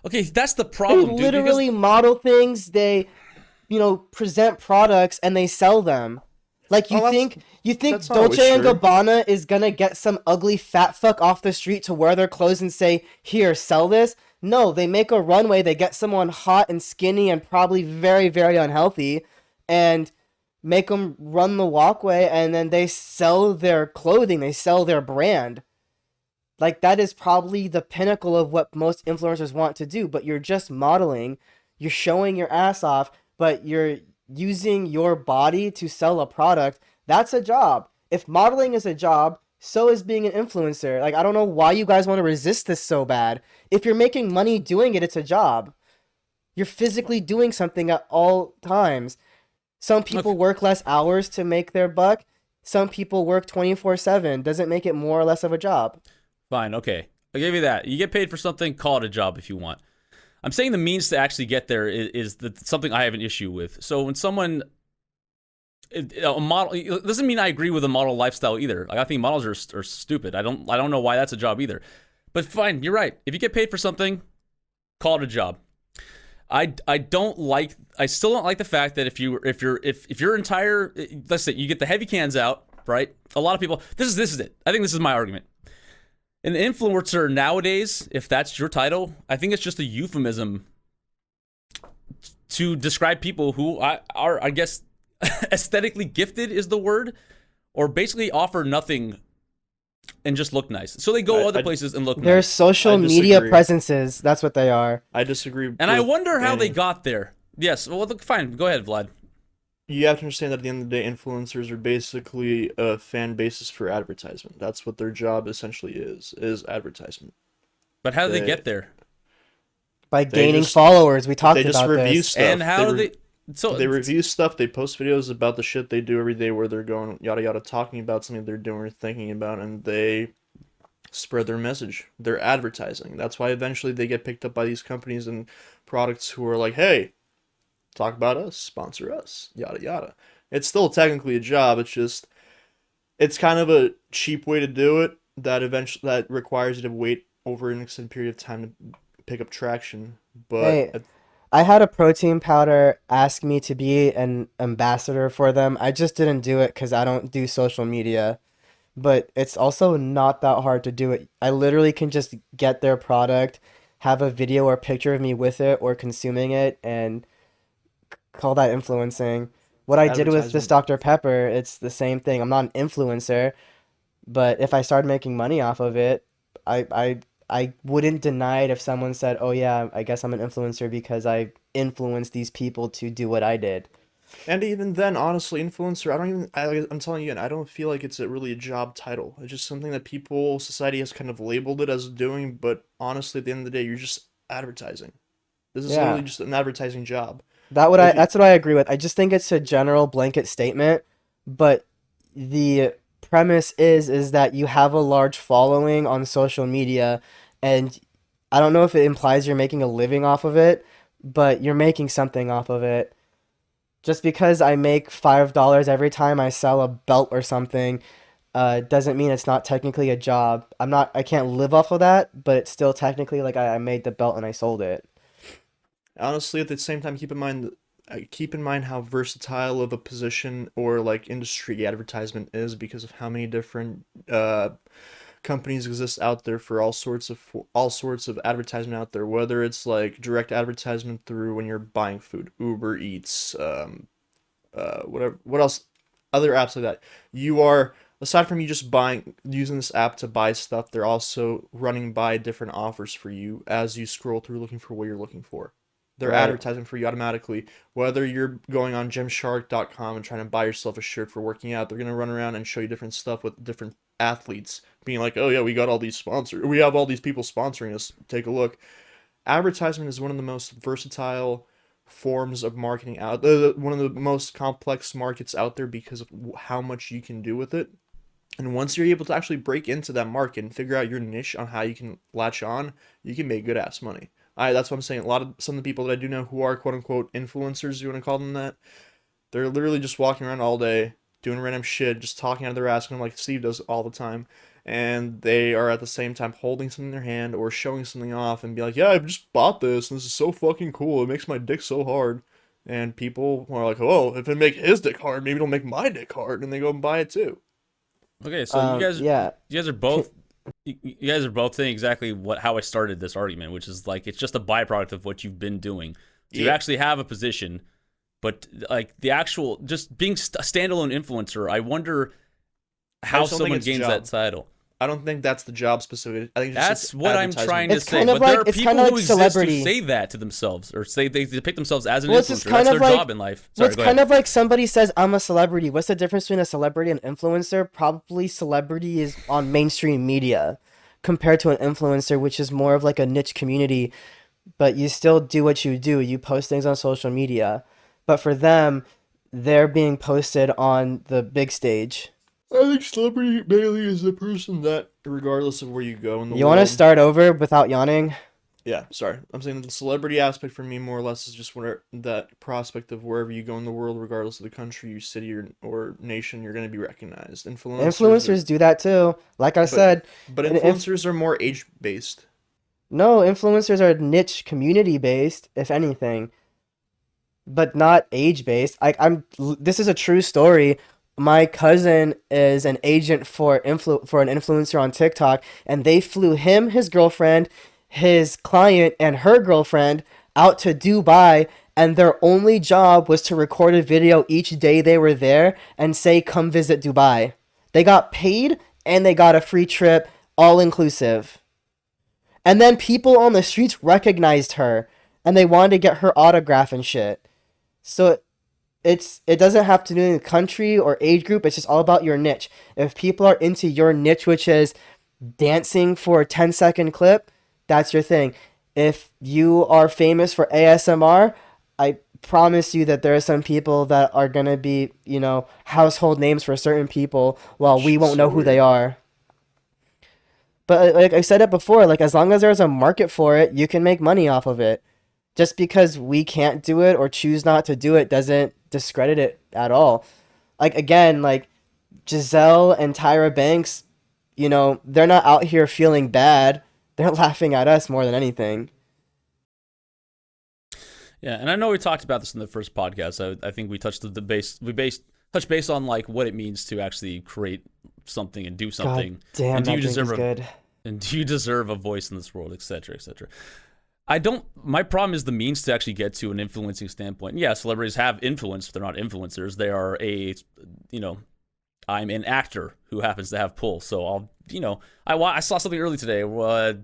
Okay, that's the They problem, dude. literally model things. They, present products and they sell them. Like you Oh, think that's not always Dolce and true. Gabbana is gonna get some ugly fat fuck off the street to wear their clothes and say, "Here, sell this"? No, they make a runway. They get someone hot and skinny and probably very, very unhealthy, and make them run the walkway, and then they sell their clothing, they sell their brand. Like, that is probably the pinnacle of what most influencers want to do, but you're just modeling, you're showing your ass off, but you're using your body to sell a product. That's a job. If modeling is a job, so is being an influencer. Like, I don't know why you guys want to resist this so bad. If you're making money doing it, it's a job. You're physically doing something at all times. Some people work less hours to make their buck. Some people work 24/7. Doesn't make it more or less of a job. Fine, okay. I'll give you that. You get paid for something, call it a job if you want. I'm saying the means to actually get there is something I have an issue with. So when someone, a model, it doesn't mean I agree with a model lifestyle either. Like, I think models are stupid. I don't know why that's a job either. But fine, you're right. If you get paid for something, call it a job. I still don't like the fact that if your entire, let's say you get the heavy cans out, right? A lot of people, this is it. I think this is my argument. An influencer nowadays, if that's your title, I think it's just a euphemism to describe people who are, I guess, aesthetically gifted is the word, or basically offer nothing and just look nice. So they go other places and look nice. They're social media presences. That's what they are. I disagree. And I wonder how they got there. Yes, well, look, fine. Go ahead, Vlad. You have to understand that at the end of the day, influencers are basically a fan basis for advertisement. That's what their job essentially is advertisement. But how do they get there? By gaining followers. We talked about this. They just review stuff. And how do they... So they review stuff. They post videos about the shit they do every day, where they're going yada yada, talking about something they're doing or thinking about, and they spread their message. They're advertising. That's why eventually they get picked up by these companies and products who are like, "Hey, talk about us, sponsor us, yada yada." It's still technically a job. It's kind of a cheap way to do it that requires you to wait over an extended period of time to pick up traction. But hey, I had a protein powder ask me to be an ambassador for them. I just didn't do it because I don't do social media. But it's also not that hard to do it. I literally can just get their product, have a video or picture of me with it or consuming it, and call that influencing. What I did with this Dr. Pepper, it's the same thing. I'm not an influencer, but if I started making money off of it, I wouldn't deny it if someone said, "Oh yeah, I guess I'm an influencer because I influenced these people to do what I did." And even then, honestly, influencer, I'm telling you, and I don't feel like it's really a job title. It's just something that society has kind of labeled it as doing, but honestly, at the end of the day, you're just advertising. This is literally just an advertising job. That's what I agree with. I just think it's a general blanket statement, but the premise is that you have a large following on social media, and I don't know if it implies you're making a living off of it, but you're making something off of it. Just because I make $5 every time I sell a belt or something, doesn't mean it's not technically a job. I can't live off of that, but it's still technically like I made the belt and I sold it. Honestly, at the same time, keep in mind how versatile of a position or like industry advertisement is, because of how many different companies exist out there for all sorts of advertisement out there. Whether it's like direct advertisement through when you're buying food, Uber Eats, whatever, what else, other apps like that. You are, aside from you just using this app to buy stuff, they're also running by different offers for you as you scroll through looking for what you're looking for. They're advertising for you automatically. Whether you're going on gymshark.com and trying to buy yourself a shirt for working out, they're going to run around and show you different stuff with different athletes, being like, "Oh yeah, we got all these sponsors. We have all these people sponsoring us. Take a look." Advertisement is one of the most versatile forms of marketing out there, one of the most complex markets out there, because of how much you can do with it. And once you're able to actually break into that market and figure out your niche on how you can latch on, you can make good ass money. That's what I'm saying. Some of the people that I do know who are quote unquote influencers, you want to call them that, they're literally just walking around all day doing random shit, just talking out of their ass, like Steve does all the time. And they are at the same time holding something in their hand or showing something off and be like, "Yeah, I just bought this, and this is so fucking cool. It makes my dick so hard." And people are like, "Oh, if it make his dick hard, maybe it'll make my dick hard," and they go and buy it too. Okay, so you guys are both saying exactly how I started this argument, which is like it's just a byproduct of what you've been doing. So you actually have a position But like the actual just being a standalone influencer, I wonder how just don't think someone it's a gains job. that title. I don't think that's the job specific. I think it's That's just what I'm advertisement. trying to It's say. kind of But there like- are it's people kinda like who exist celebrity. who say that to themselves, or say they depict themselves as an Well, it's just influencer. kind That's of their like- job in life. Well, Sorry, it's go kind ahead. of like somebody says, I'm a celebrity. What's the difference between a celebrity and influencer? Probably celebrity is on mainstream media compared to an influencer, which is more of like a niche community, but you still do what you do. You post things on social media. But for them, they're being posted on the big stage. I think celebrity mainly is the person that, regardless of where you go in the You world. want to start over without yawning? Yeah, sorry. I'm saying the celebrity aspect for me more or less is just where that prospect of wherever you go in the world, regardless of the country, city, or nation, you're going to be recognized. Influencers do that too. Like I said, but an influencers are more age based. no, influencers are niche community based, if anything, but not age based. This is a true story. My cousin is an agent for an influencer on TikTok, and they flew him, his girlfriend, his client, and her girlfriend out to Dubai, and their only job was to record a video each day they were there and say, "Come visit Dubai." They got paid and they got a free trip, all inclusive. And then people on the streets recognized her and they wanted to get her autograph and shit. So it doesn't have to do with country or age group. It's just all about your niche. If people are into your niche, which is dancing for a 10-second clip, that's your thing. If you are famous for ASMR, I promise you that there are some people that are going to be, household names for certain people while we won't know who they are. But like I said it before, like as long as there's a market for it, you can make money off of it. Just because we can't do it or choose not to do it doesn't discredit it at all. Like again, like Giselle and Tyra Banks, they're not out here feeling bad. They're laughing at us more than anything. Yeah, and I know we talked about this in the first podcast. I think we touched touched base on like what it means to actually create something and do something. God damn, and do that you drink deserve is good. And do you deserve a voice in this world, etc., etc. I don't. My problem is the means to actually get to an influencing standpoint. And yeah, celebrities have influence. They're not influencers. They are I'm an actor who happens to have pull. So I saw something early today. I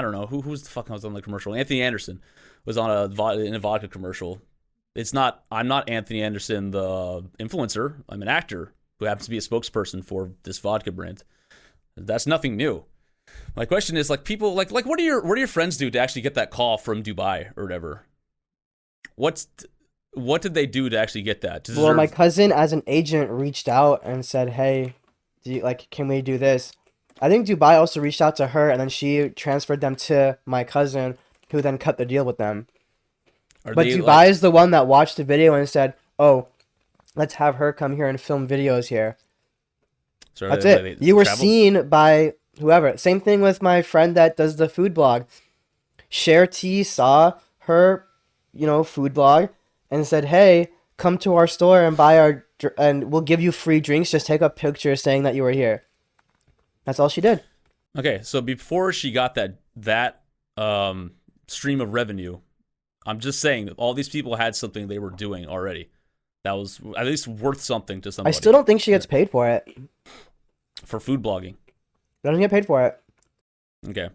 don't know who's the fuck was on the commercial. Anthony Anderson was on in a vodka commercial. I'm not Anthony Anderson, the influencer. I'm an actor who happens to be a spokesperson for this vodka brand. That's nothing new. My question is, like, people like what do your friends do to actually get that call from Dubai or whatever? What did they do to actually get that? Well, my cousin, as an agent, reached out and said, "Hey, can we do this?" I think Dubai also reached out to her, and then she transferred them to my cousin, who then cut the deal with them. But Dubai is the one that watched the video and said, "Oh, let's have her come here and film videos here." So that's it. You were seen by whoever. Same thing with my friend that does the food blog. Share T saw her, food blog and said, "Hey, come to our store and buy and we'll give you free drinks. Just take a picture saying that you were here." That's all she did. Okay, so before she got that stream of revenue, I'm just saying that all these people had something they were doing already that was at least worth something to somebody. I still don't think she gets paid for it. For food blogging. Doesn't get paid for it. Okay.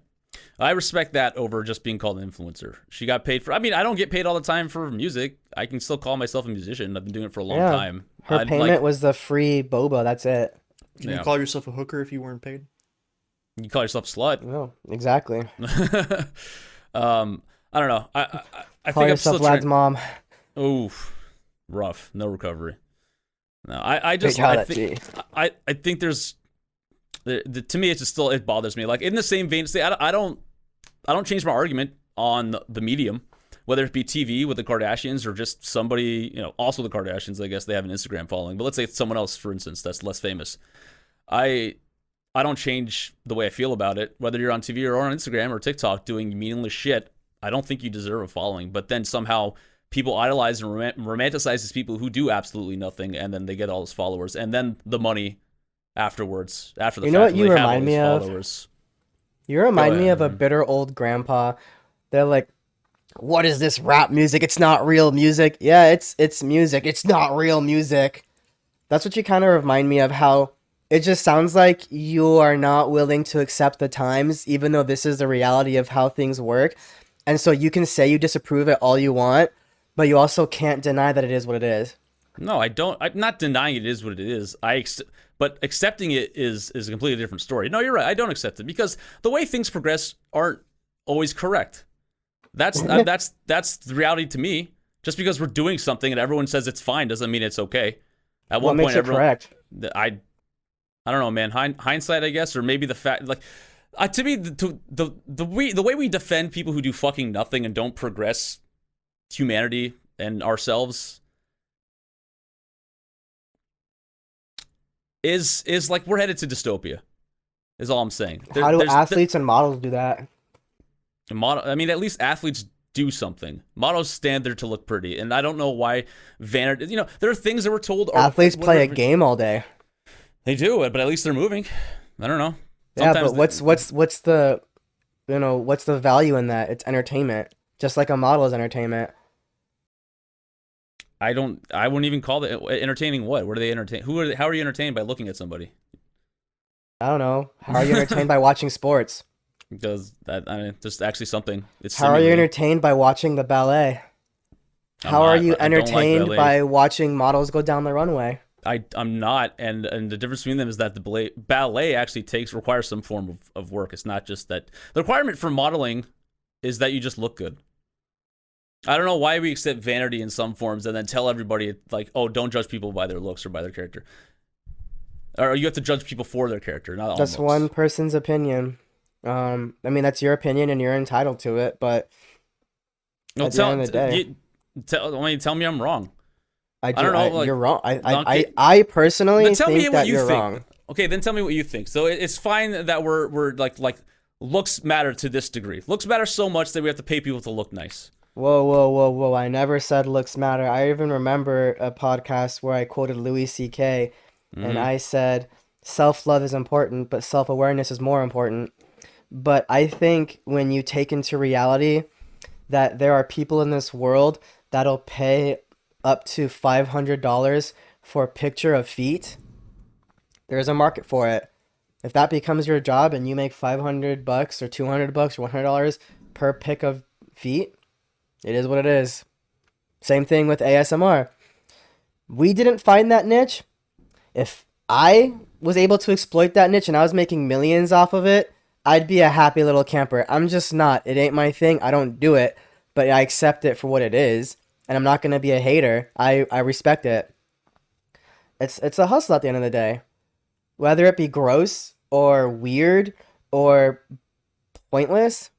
I respect that over just being called an influencer. She got paid for... I mean, I don't get paid all the time for music. I can still call myself a musician. I've been doing it for a long time. Her payment was the free boba. That's it. Can you call yourself a hooker if you weren't paid? You call yourself a slut. No, exactly. I don't know. I call think yourself Vlad's mom. Oh, rough. No recovery. No, I think there's... to me, it's just still, it bothers me. Like, in the same vein, I don't change my argument on the medium, whether it be TV with the Kardashians or just somebody, also the Kardashians. I guess they have an Instagram following, but let's say it's someone else, for instance, that's less famous. I don't change the way I feel about it, whether you're on TV or on Instagram or TikTok doing meaningless shit. I don't think you deserve a following, but then somehow people idolize and romanticize these people who do absolutely nothing, and then they get all those followers, and then the money afterwards, after the fact. You know what you remind me of? You remind me of a bitter old grandpa. They're like, what is this rap music? It's not real music. Yeah, it's music. It's not real music. That's what you kind of remind me of, how it just sounds like you are not willing to accept the times, even though this is the reality of how things work. And so you can say you disapprove it all you want, but you also can't deny that it is what it is. No, I don't. I'm not denying it is what it is. But accepting it is a completely different story. No, you're right. I don't accept it because the way things progress aren't always correct. That's the reality to me. Just because we're doing something and everyone says it's fine doesn't mean it's okay. At one point, everyone, correct? I don't know, man. Hindsight, I guess, or maybe the fact, like, to me, the way we defend people who do fucking nothing and don't progress humanity and ourselves is like we're headed to dystopia. Is all I'm saying. How do athletes and models do that? I mean, at least athletes do something. Models stand there to look pretty, and I don't know why vanity. You know, there are things that we're told. Athletes play a game all day. They do, but at least they're moving. I don't know. Sometimes but what's the, you know, what's the value in that? It's entertainment, just like a model is entertainment. I wouldn't even call it entertaining. What? What are they entertain? How are you entertained by looking at somebody? I don't know. How are you entertained by watching sports? Because just actually something. How are you entertained by watching the ballet? How are you entertained by watching models go down the runway? I'm not, and the difference between them is that the ballet actually requires some form of work. It's not just that. The requirement for modeling is that you just look good. I don't know why we accept vanity in some forms and then tell everybody, like, oh, don't judge people by their looks or by their character. Or you have to judge people for their character, not all. That's one person's opinion. I mean, that's your opinion and you're entitled to it, but at the end of the day... tell me I'm wrong. I don't know. Like, you're wrong. I personally think that you're wrong. Okay, then tell me what you think. So it's fine that we're like looks matter to this degree. Looks matter so much that we have to pay people to look nice. Whoa. I never said looks matter. I even remember a podcast where I quoted Louis C.K. and I said self-love is important, but self-awareness is more important. But I think when you take into reality that there are people in this world that'll pay up to $500 for a picture of feet, there's a market for it. If that becomes your job and you make $500 or $200 or $100 per pic of feet, it is what it is. Same thing with ASMR. We didn't find that niche. If I was able to exploit that niche and I was making millions off of it, I'd be a happy little camper. I'm just not. It ain't my thing. I don't do it, but I accept it for what it is. And I'm not going to be a hater. I respect it. It's a hustle at the end of the day. Whether it be gross or weird or pointless,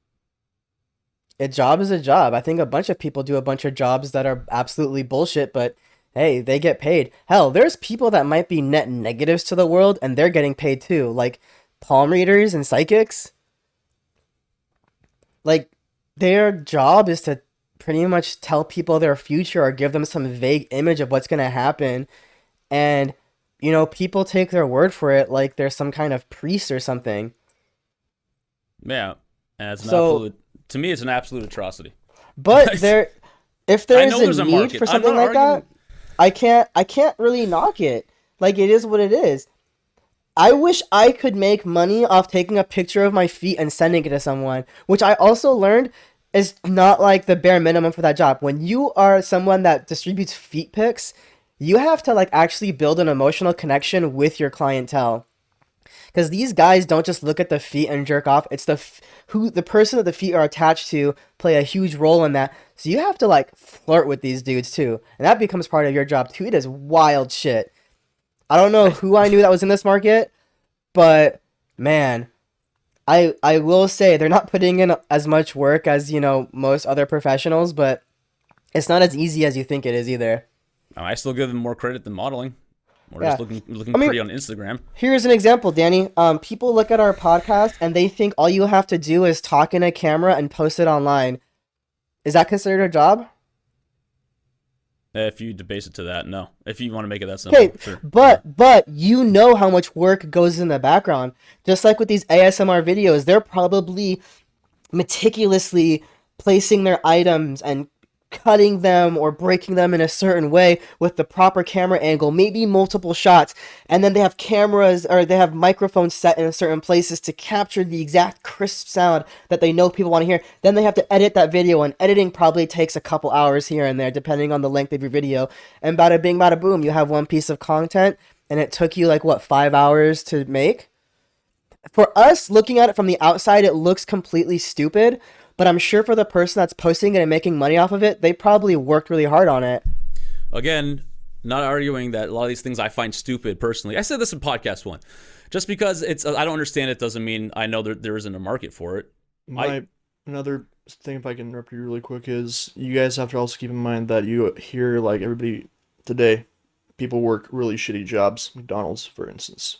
a job is a job. I think a bunch of people do a bunch of jobs that are absolutely bullshit, but hey, they get paid. Hell, there's people that might be net negatives to the world and they're getting paid too. Like palm readers and psychics. Like their job is to pretty much tell people their future or give them some vague image of what's going to happen. And, you know, people take their word for it like they're some kind of priest or something. Yeah. And to me, it's an absolute atrocity. But if there's a need for something like that, I can't really knock it. Like, it is what it is. I wish I could make money off taking a picture of my feet and sending it to someone, which I also learned is not like the bare minimum for that job. When you are someone that distributes feet pics, you have to like actually build an emotional connection with your clientele. Because these guys don't just look at the feet and jerk off. It's the person that the feet are attached to play a huge role in that. So you have to like flirt with these dudes too. And that becomes part of your job too. It is wild shit. I don't know who I knew that was in this market, but man, I will say they're not putting in as much work as, you know, most other professionals, but it's not as easy as you think it is either. I still give them more credit than modeling. Or just looking pretty on Instagram. Here's an example, Danny. People look at our podcast and they think all you have to do is talk in a camera and post it online. Is that considered a job? If you debase it to that, no. If you want to make it that simple, okay, sure. But you know how much work goes in the background. Just like with these ASMR videos, they're probably meticulously placing their items and cutting them or breaking them in a certain way with the proper camera angle, maybe multiple shots, and then they have cameras or they have microphones set in certain places to capture the exact crisp sound that they know people want to hear. Then they have to edit that video, and editing probably takes a couple hours here and there depending on the length of your video, and bada bing bada boom, you have one piece of content, and it took you like what, 5 hours to make. For us looking at it from the outside, it looks completely stupid, but I'm sure for the person that's posting it and making money off of it, they probably worked really hard on it. Again, not arguing that a lot of these things I find stupid personally. I said this in podcast one. Just because I don't understand it doesn't mean I know there isn't a market for it. Another thing, if I can interrupt you really quick, is you guys have to also keep in mind that you hear, like, everybody today, people work really shitty jobs, McDonald's, for instance.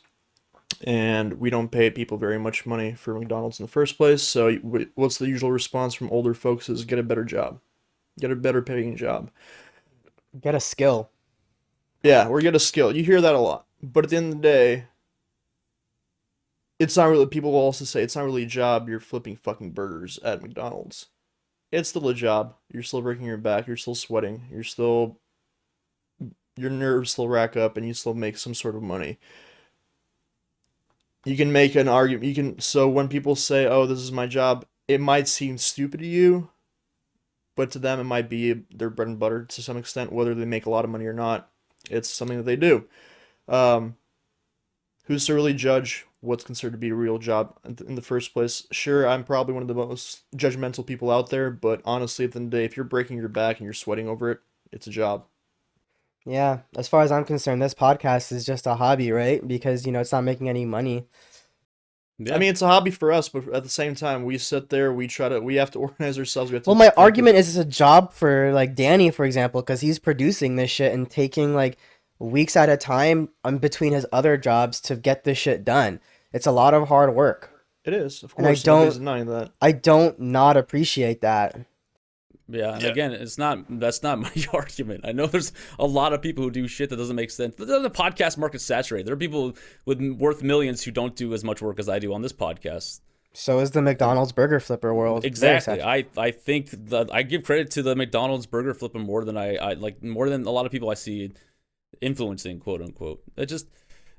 And we don't pay people very much money for McDonald's in the first place, so what's the usual response from older folks is get a better job. Get a better paying job. Get a skill. Yeah, or get a skill. You hear that a lot. But at the end of the day, it's not really, people will also say, it's not really a job, you're flipping fucking burgers at McDonald's. It's still a job. You're still breaking your back, you're still sweating, your nerves still rack up, and you still make some sort of money. You can make an argument, so when people say, oh, this is my job, it might seem stupid to you, but to them it might be their bread and butter to some extent, whether they make a lot of money or not. It's something that they do. Who's to really judge what's considered to be a real job in the first place? Sure, I'm probably one of the most judgmental people out there, but honestly, at the end of the day, if you're breaking your back and you're sweating over it, it's a job. Yeah, as far as I'm concerned, this podcast is just a hobby, right? Because, it's not making any money. Yeah. I mean, it's a hobby for us, but at the same time, we sit there, we have to organize ourselves. Well, my argument is it's a job for, like, Danny, for example, because he's producing this shit and taking, like, weeks at a time between his other jobs to get this shit done. It's a lot of hard work. It is, of And I course. Nobody's denying that. I don't not appreciate that. Yeah, and again, that's not my argument. I know there's a lot of people who do shit that doesn't make sense. But the podcast market's saturated. There are people worth millions who don't do as much work as I do on this podcast. So is the McDonald's burger flipper world. Exactly. I think that I give credit to the McDonald's burger flipper more than more than a lot of people I see influencing, quote unquote. It just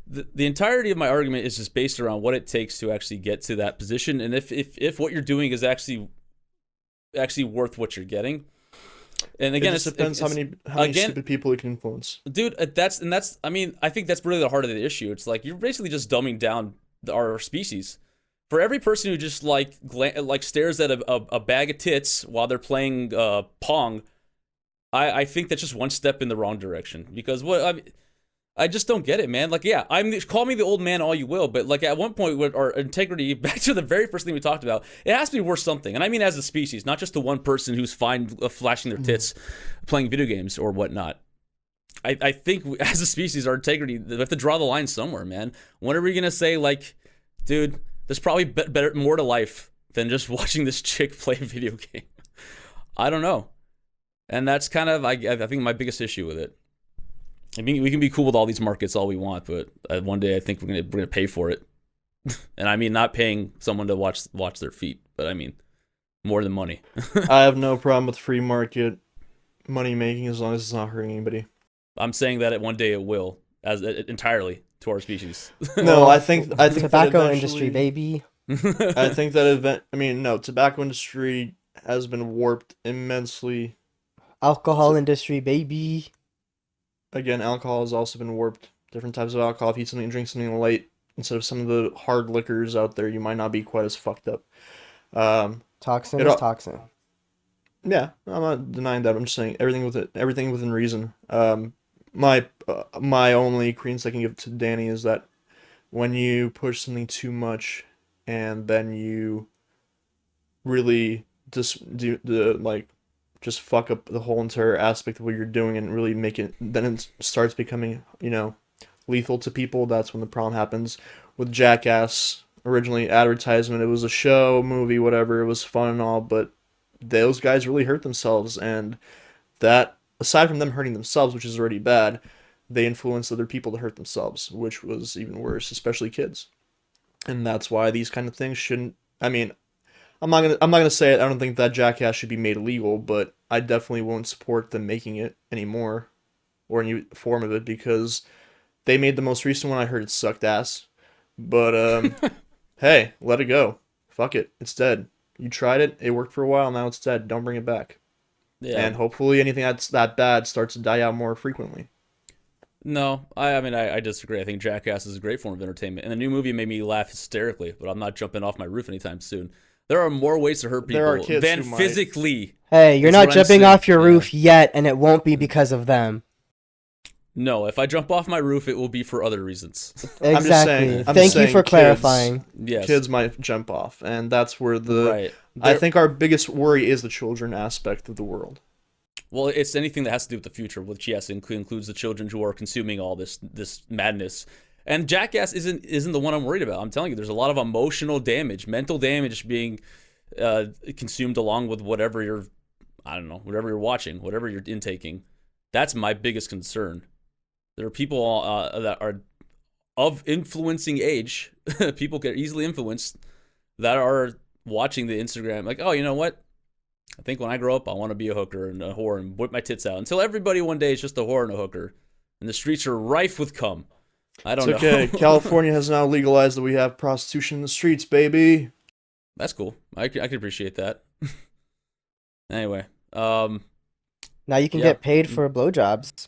the entirety of my argument is just based around what it takes to actually get to that position, and if what you're doing is actually worth what you're getting. And again, it just depends how many stupid people it can influence, dude. I mean, I think that's really the heart of the issue. It's like you're basically just dumbing down our species. For every person who just like stares at a bag of tits while they're playing Pong, I think that's just one step in the wrong direction. Because I just don't get it, man. Like, yeah, call me the old man all you will, but like at one point with our integrity, back to the very first thing we talked about, it has to be worth something. And I mean as a species, not just the one person who's fine flashing their tits playing video games or whatnot. I think as a species, our integrity, we have to draw the line somewhere, man. When are we going to say, like, dude, there's probably more to life than just watching this chick play a video game? I don't know. And that's kind of, I think, my biggest issue with it. I mean, we can be cool with all these markets all we want, but one day I think we're gonna pay for it. And I mean, not paying someone to watch their feet, but I mean, more than money. I have no problem with free market money making as long as it's not hurting anybody. I'm saying that one day it will, entirely to our species. No, I think tobacco industry, baby. I think that tobacco industry has been warped immensely. Alcohol industry, baby. Again, alcohol has also been warped. Different types of alcohol. If you eat something, drink something light instead of some of the hard liquors out there, you might not be quite as fucked up. Toxin is toxin. Yeah, I'm not denying that. I'm just saying everything within reason. My only credence I can give to Danny is that when you push something too much, and then you really just just fuck up the whole entire aspect of what you're doing and really make it, then it starts becoming, lethal to people. That's when the problem happens. With Jackass, originally advertisement, it was a show, movie, whatever, it was fun and all, but those guys really hurt themselves, and that, aside from them hurting themselves, which is already bad, they influenced other people to hurt themselves, which was even worse, especially kids. And that's why these kind of things shouldn't, I'm not gonna say it. I don't think that Jackass should be made illegal, but I definitely won't support them making it anymore, or any form of it, because they made the most recent one. I heard it sucked ass, but hey, let it go. Fuck it, it's dead. You tried it. It worked for a while. Now it's dead. Don't bring it back. Yeah. And hopefully anything that's that bad starts to die out more frequently. No, I mean, I disagree. I think Jackass is a great form of entertainment, and the new movie made me laugh hysterically. But I'm not jumping off my roof anytime soon. There are more ways to hurt There are people kids than who might. physically. Hey, you're Is not what I'm jumping saying. off your Yeah. roof yet, and it won't be because of them. No, if I jump off my roof, it will be for other reasons. Exactly. I'm just saying Thank you for kids- clarifying. Yes. Kids might jump off, and that's where the Right. I think our biggest worry is the children aspect of the world. Well, it's anything that has to do with the future, which yes, includes the children who are consuming all this madness. And Jackass isn't the one I'm worried about. I'm telling you, there's a lot of emotional damage, mental damage being consumed along with whatever you're watching, whatever you're intaking. That's my biggest concern. There are people that are of influencing age. People get easily influenced that are watching the Instagram. Like, oh, you know what? I think when I grow up, I want to be a hooker and a whore and whip my tits out. Until everybody one day is just a whore and a hooker, and the streets are rife with cum. I don't It's know. okay. California has now legalized that we have prostitution in the streets, baby. That's cool. I could appreciate that. Anyway, Now you can Yeah. get paid for blowjobs.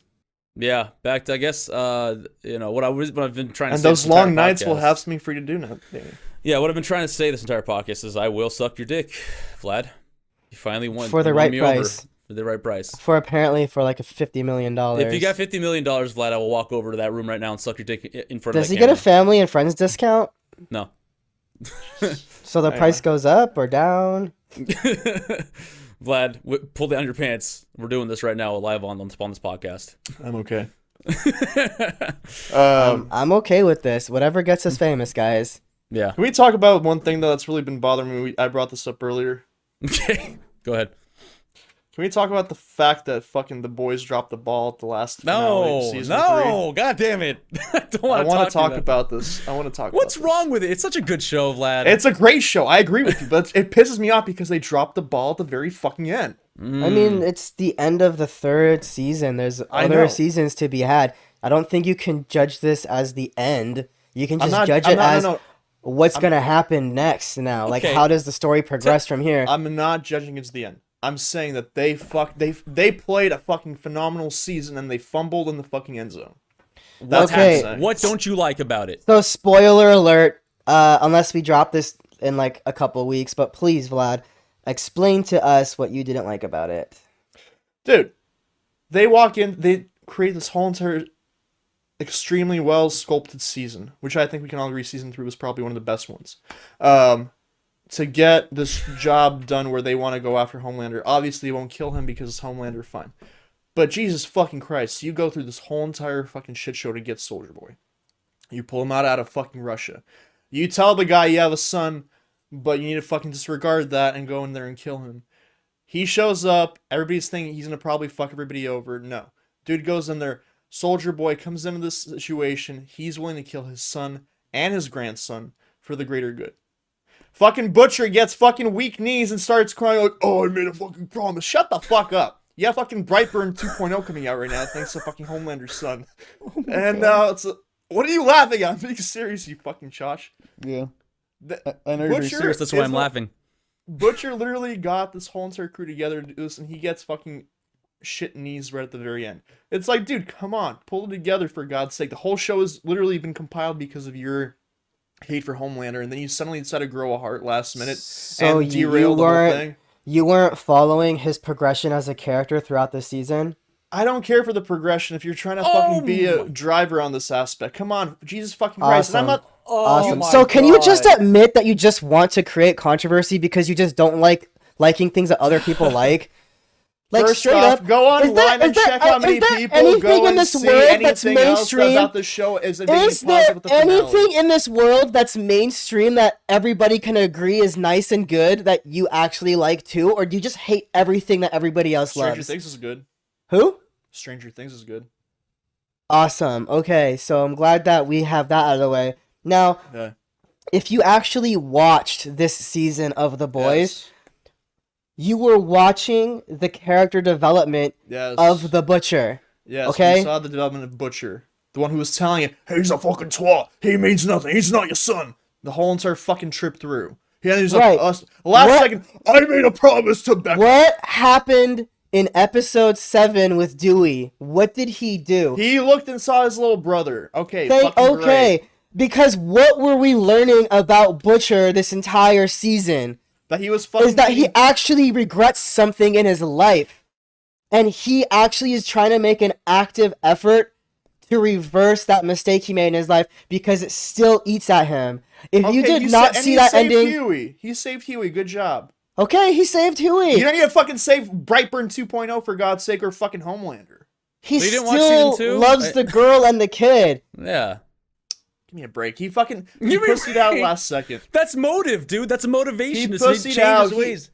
yeah. Back to, I guess, what I've been trying to And say. those this entire long nights will podcast. have something for you to do now. Danny. Yeah, what I've been trying to say this entire podcast is I will suck your dick, Vlad. You finally won. For the you won right me over. price. For the right price. For apparently for like a $50 million. If you got $50 million, Vlad, I will walk over to that room right now and suck your dick in front of Does the he get a camera. family and friends discount? No. So the price goes up or down? Vlad, pull down your pants. We're doing this right now live on this podcast. I'm okay. I'm okay with this. Whatever gets us famous, guys. Yeah. Can we talk about one thing though that's really been bothering me? I brought this up earlier. Okay. Go ahead. Can we talk about the fact that fucking the boys dropped the ball at the last finale of season 3? God damn it. I don't I want want to to talk about this. I want to talk What's about this. wrong with it? It's such a good show, Vlad. It's a great show. I agree with you, but it pisses me off because they dropped the ball at the very fucking end. I mean, it's the end of the third season. There's I other know. seasons to be had. I don't think you can judge this as the end. You can just judge I'm it not- as no, no. what's going to happen next now. Like, Okay. how does the story progress from here? I'm not judging it to the end. I'm saying that they played a fucking phenomenal season and they fumbled in the fucking end zone. That's Okay. what I'm saying. What don't you like about it? So, spoiler alert, unless we drop this in like a couple weeks, but please, Vlad, explain to us what you didn't like about it. Dude, they walk in, they create this whole entire extremely well sculpted season, which I think we can all agree season 3 was probably one of the best ones. To get this job done where they want to go after Homelander. Obviously, it won't kill him because it's Homelander, fine. But Jesus fucking Christ, you go through this whole entire fucking shit show to get Soldier Boy. You pull him out of fucking Russia. You tell the guy you have a son, but you need to fucking disregard that and go in there and kill him. He shows up, everybody's thinking he's gonna probably fuck everybody over. No. Dude goes in there, Soldier Boy comes into this situation, he's willing to kill his son and his grandson for the greater good. Fucking Butcher gets fucking weak knees and starts crying like, oh, I made a fucking promise. Shut the fuck up. You have fucking Brightburn 2.0 coming out right now thanks to fucking Homelander's son. And now what are you laughing at? I'm being serious, you fucking Josh. Yeah. The- I know you're being Butcher Serious, that's why is I'm the- laughing. Butcher literally got this whole entire crew together to do this, and he gets fucking shit knees right at the very end. It's like, dude, come on, pull it together for God's sake. The whole show has literally been compiled because of your hate for Homelander, and then you suddenly decide to grow a heart last minute So and derail the whole thing. You weren't following his progression as a character throughout the season? I don't care for the progression if you're trying to fucking be a driver on this aspect. Come on, Jesus fucking Christ. And I'm Awesome. not. Awesome. my So can you just God. admit that you just want to create controversy because you just don't like liking things that other people like? Like First straight off, up, go online and is there- check how is many there people anything go in and this see world that's anything else mainstream? about the show as being Is there positive with the finale. anything in this world that's mainstream that everybody can agree is nice and good that you actually like too, or do you just hate everything that everybody else Stranger loves? Things is good. Who? Stranger Things is good. Awesome. Okay, so I'm glad that we have that out of the way. Now, Yeah. if you actually watched this season of The Boys, Yes. you were watching the character development Yes. of the Butcher. Yes, Okay? we saw the development of Butcher. The one who was telling you, he's a fucking twat. He means nothing. He's not your son. The whole entire fucking trip through. He's Right. like, last What- second, I made a promise to Becca. What happened in episode 7 with Dewey? What did he do? He looked and saw his little brother. Okay, Say, fucking okay, great. because what were we learning about Butcher this entire season? That he was fucking... Is that he actually regrets something in his life. And he actually is trying to make an active effort to reverse that mistake he made in his life because it still eats at him. If you did not see that ending... Huey. He saved Huey. Good job. Okay, he saved Huey. You don't need to fucking save Brightburn 2.0 for God's sake, or fucking Homelander. He So you didn't watch still season 2? loves the girl and the kid. Yeah. Give me a break. He fucking... He Give me a pussied out break. last second. That's motive, dude. That's a motivation. He It's to pussied change out. his ways.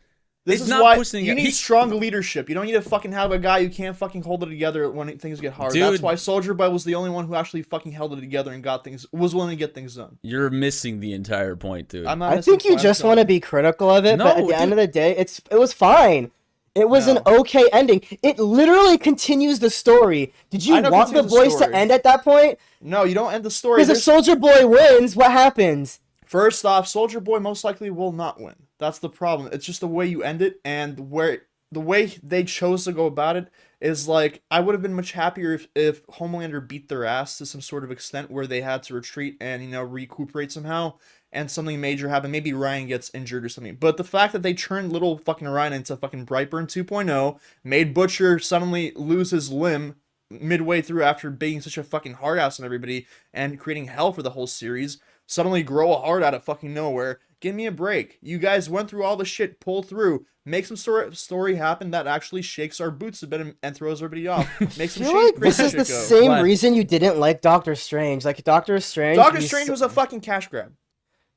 This He's is not why pushing you it. need He- strong leadership. You don't need to fucking have a guy who can't fucking hold it together when things get hard. Dude. That's why Soldier Boy was the only one who actually fucking held it together and was willing to get things done. You're missing the entire point, dude. I'm not I missing think you point, I'm just telling want to you. be critical of it, No, but at the end dude. of the day, it was fine. It was an No. okay ending. It literally continues the story. Did you I know it want the continues the boys to story. end at that point? No, you don't end the story. Because if Soldier Boy wins, what happens? First off, Soldier Boy most likely will not win. That's the problem. It's just the way you end it, and the way they chose to go about it is like, I would have been much happier if Homelander beat their ass to some sort of extent where they had to retreat and, recuperate somehow, and something major happened. Maybe Ryan gets injured or something. But the fact that they turned little fucking Ryan into fucking Brightburn 2.0, made Butcher suddenly lose his limb midway through after being such a fucking hard ass on everybody and creating hell for the whole series, suddenly grow a heart out of fucking nowhere. Give me a break. You guys went through all the shit, pull through, make some story happen that actually shakes our boots a bit and throws everybody off. Make some I feel like shit this is the same What? reason you didn't like Doctor Strange. Like Doctor Strange. Doctor you Strange s- was a fucking cash grab.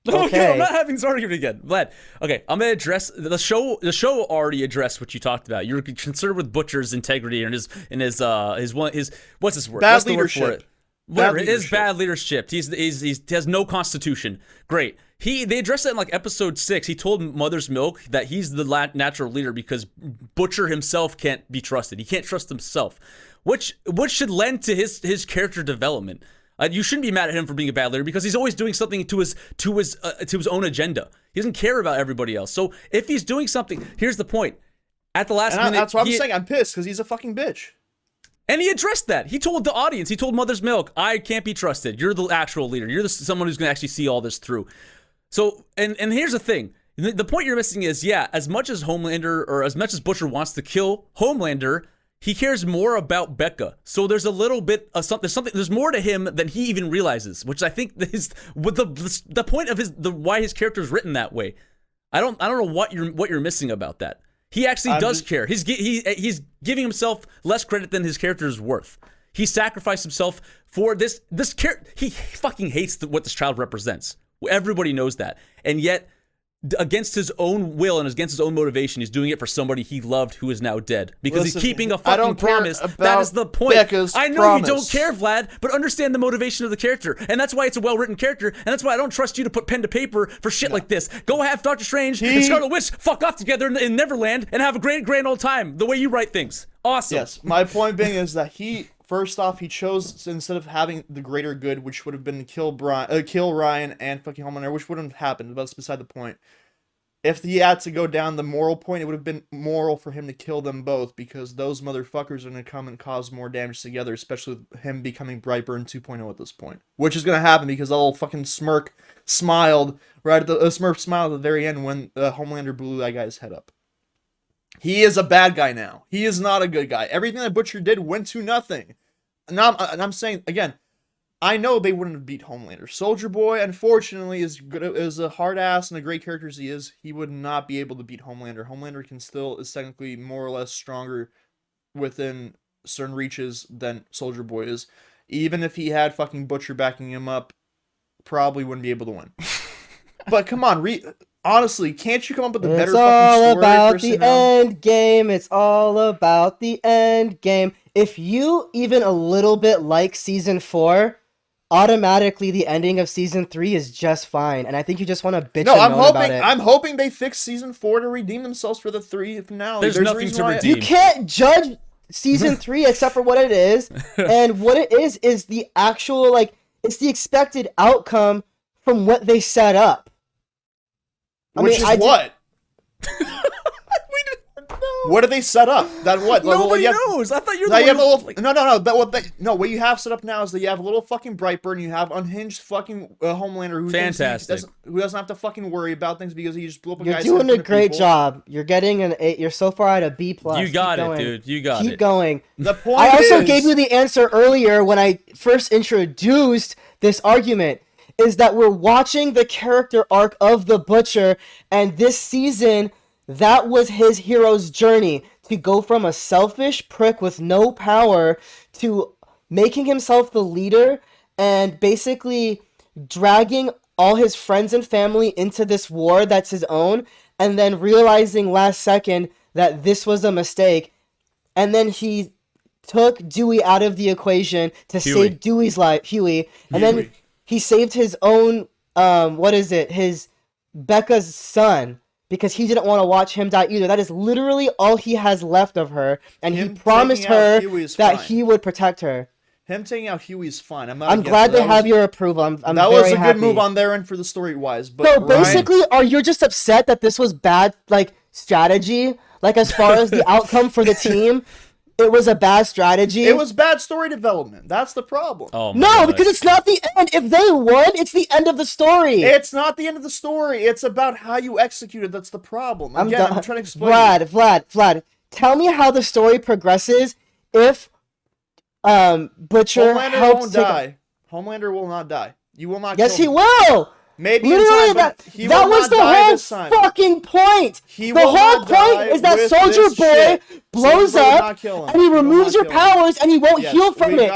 Okay, I'm Okay. not having this argument again, Vlad. Okay, I'm gonna address the show. The show already addressed what you talked about. You're concerned with Butcher's integrity and his what's his word? Bad What's the word for leadership. it? Whatever. Bad It is leadership. bad leadership. He has no constitution. Great. They addressed that in like episode 6. He told Mother's Milk that he's the natural leader because Butcher himself can't be trusted. He can't trust himself, which should lend to his character development. You shouldn't be mad at him for being a bad leader because he's always doing something to his own agenda. He doesn't care about everybody else. So if he's doing something, here's the point. At the last minute, That's what I'm saying. I'm pissed because he's a fucking bitch. and he addressed that. He told the audience, he told Mother's Milk, I can't be trusted. You're the actual leader. You're someone who's going to actually see all this through. So, and here's the thing. The point you're missing is, yeah, as much as Homelander, or as much as Butcher wants to kill Homelander, he cares more about Becca. So there's a little bit of something, there's more to him than he even realizes, which I think is what the point of why his character is written that way. I don't know what you're missing about that. He actually does care. He's giving himself less credit than his character is worth. He sacrificed himself for this character. He fucking hates what this child represents. Everybody knows that. And yet, against his own will and against his own motivation, he's doing it for somebody he loved who is now dead. Because Listen, he's keeping a I fucking don't care promise. That about is the point. Becca's I know promise. you don't care, Vlad, but understand the motivation of the character. And that's why it's a well-written character. And that's why I don't trust you to put pen to paper for shit like this. Go have Doctor Strange and Scarlet Witch fuck off together in Neverland and have a great, grand old time the way you write things. Awesome. Yes, my point being is that first off, he chose, instead of having the greater good, which would have been to kill Ryan and fucking Homelander, which wouldn't have happened, but that's beside the point. If he had to go down the moral point, it would have been moral for him to kill them both, because those motherfuckers are going to come and cause more damage together, especially with him becoming Brightburn 2.0 at this point. Which is going to happen because that little fucking Smurf smiled at the very end when Homelander blew that guy's head up. He is a bad guy now. He is not a good guy. Everything that Butcher did went to nothing. And I'm saying, again, I know they wouldn't have beat Homelander. Soldier Boy, unfortunately, is a hard ass and a great character as he is. He would not be able to beat Homelander. Homelander is technically more or less stronger within certain reaches than Soldier Boy is. Even if he had fucking Butcher backing him up, probably wouldn't be able to win. But come on, honestly, can't you come up with a better It's fucking all story about for the Sinel? end game. It's all about the end game. If you even a little bit like season 4, automatically the ending of season 3 is just fine, and I think you just want to bitch No, and moan about it. I'm hoping they fix season 4 to redeem themselves for the 3 finale. There's nothing to redeem. You can't judge season 3 except for what it is, and what it is the actual, like, it's the expected outcome from what they set up. What? What did they set up? That what? Nobody knows. I thought you were the one what you have set up now is that you have a little fucking Brightburn, and you have unhinged fucking Homelander who fantastic, who doesn't have to fucking worry about things because he just blew up a You're guy's doing head a great job. You're getting an A. You're so far at a B+. You got it, dude. You got it. Keep going. The point I also gave you the answer earlier when I first introduced this argument, is that we're watching the character arc of the Butcher, and this season, that was his hero's journey, to go from a selfish prick with no power to making himself the leader and basically dragging all his friends and family into this war that's his own, and then realizing last second that this was a mistake, and then he took Dewey out of the equation to save Dewey's life, Huey, and then he saved his own, his Becca's son, because he didn't want to watch him die either. That is literally all he has left of her, and he promised her that he would protect her. Him taking out Huey's fine. I'm glad they have your approval. I'm that very was a happy. good move on their end for the story-wise. But so basically, are you just upset that this was bad, like, strategy? Like, as far as the outcome for the team? It was a bad strategy. It was bad story development. That's the problem. Oh no, because it's not the end. If they won, it's the end of the story. It's not the end of the story. It's about how you execute it. That's the problem. Again, I'm trying to explain. Vlad, tell me how the story progresses if Butcher Homelander won't die. Homelander will not die. You will not. Yes, kill him. he will. Maybe literally in time, that was the whole fucking point. The whole point is that Soldier Boy blows up and he removes your powers and he won't heal from it.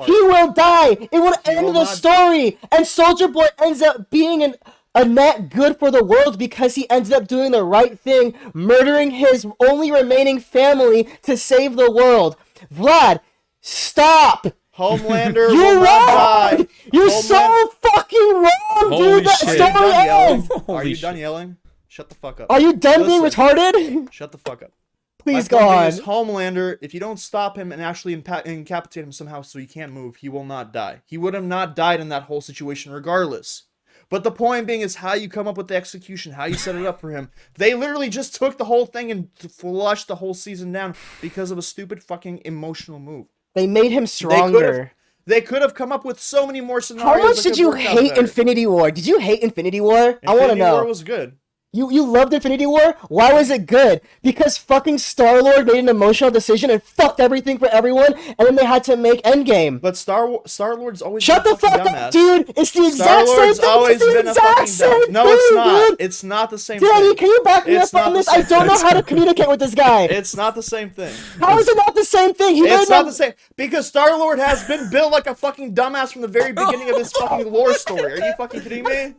He will die. It will end the story, and Soldier Boy ends up being a net good for the world because he ended up doing the right thing, murdering his only remaining family to save the world. Vlad, stop. Homelander will not die. You're so fucking wrong, dude. That story ends. Are you done yelling? Shut the fuck up. Are you done being retarded? Shut the fuck up. Please go on. Homelander, if you don't stop him and actually incapacitate him somehow so he can't move, he will not die. He would have not died in that whole situation regardless. But the point being is how you come up with the execution, how you set it up for him. They literally just took the whole thing and flushed the whole season down because of a stupid fucking emotional move. They made him stronger. They could have come up with so many more scenarios. How much did you hate Infinity War? Did you hate Infinity War? I want to know. Infinity War was good. You loved Infinity War? Why was it good? Because fucking Star-Lord made an emotional decision and fucked everything for everyone, and then they had to make Endgame. But Star-Lord's always Shut been the fuck dumbass. up, dude! It's the exact same thing! Always it's the been exact same thing, No, it's not. dude! It's not the same Danny, thing. can you back me up on this? I don't know how to communicate with this guy. It's not the same thing. How is it not the same thing? It's not the same. Because Star-Lord has been built like a fucking dumbass from the very beginning of his fucking lore story. Are you fucking kidding me?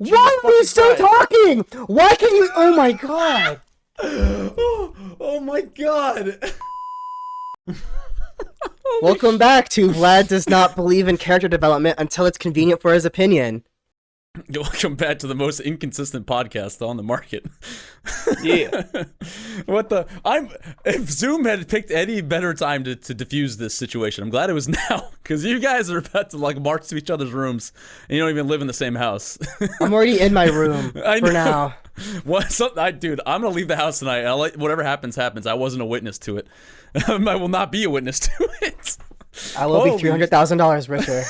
Why are you still talking? Why can you? Oh my god! Oh my god! Welcome back to Vlad does not believe in character development until it's convenient for his opinion. Welcome back to the most inconsistent podcast on the market. Yeah. If Zoom had picked any better time to diffuse this situation, I'm glad it was now, because you guys are about to like march to each other's rooms and you don't even live in the same house. I'm already in my room for now. Dude, I'm gonna leave the house tonight. Whatever happens, happens. I wasn't a witness to it. I will not be a witness to it. I will be $300,000 richer.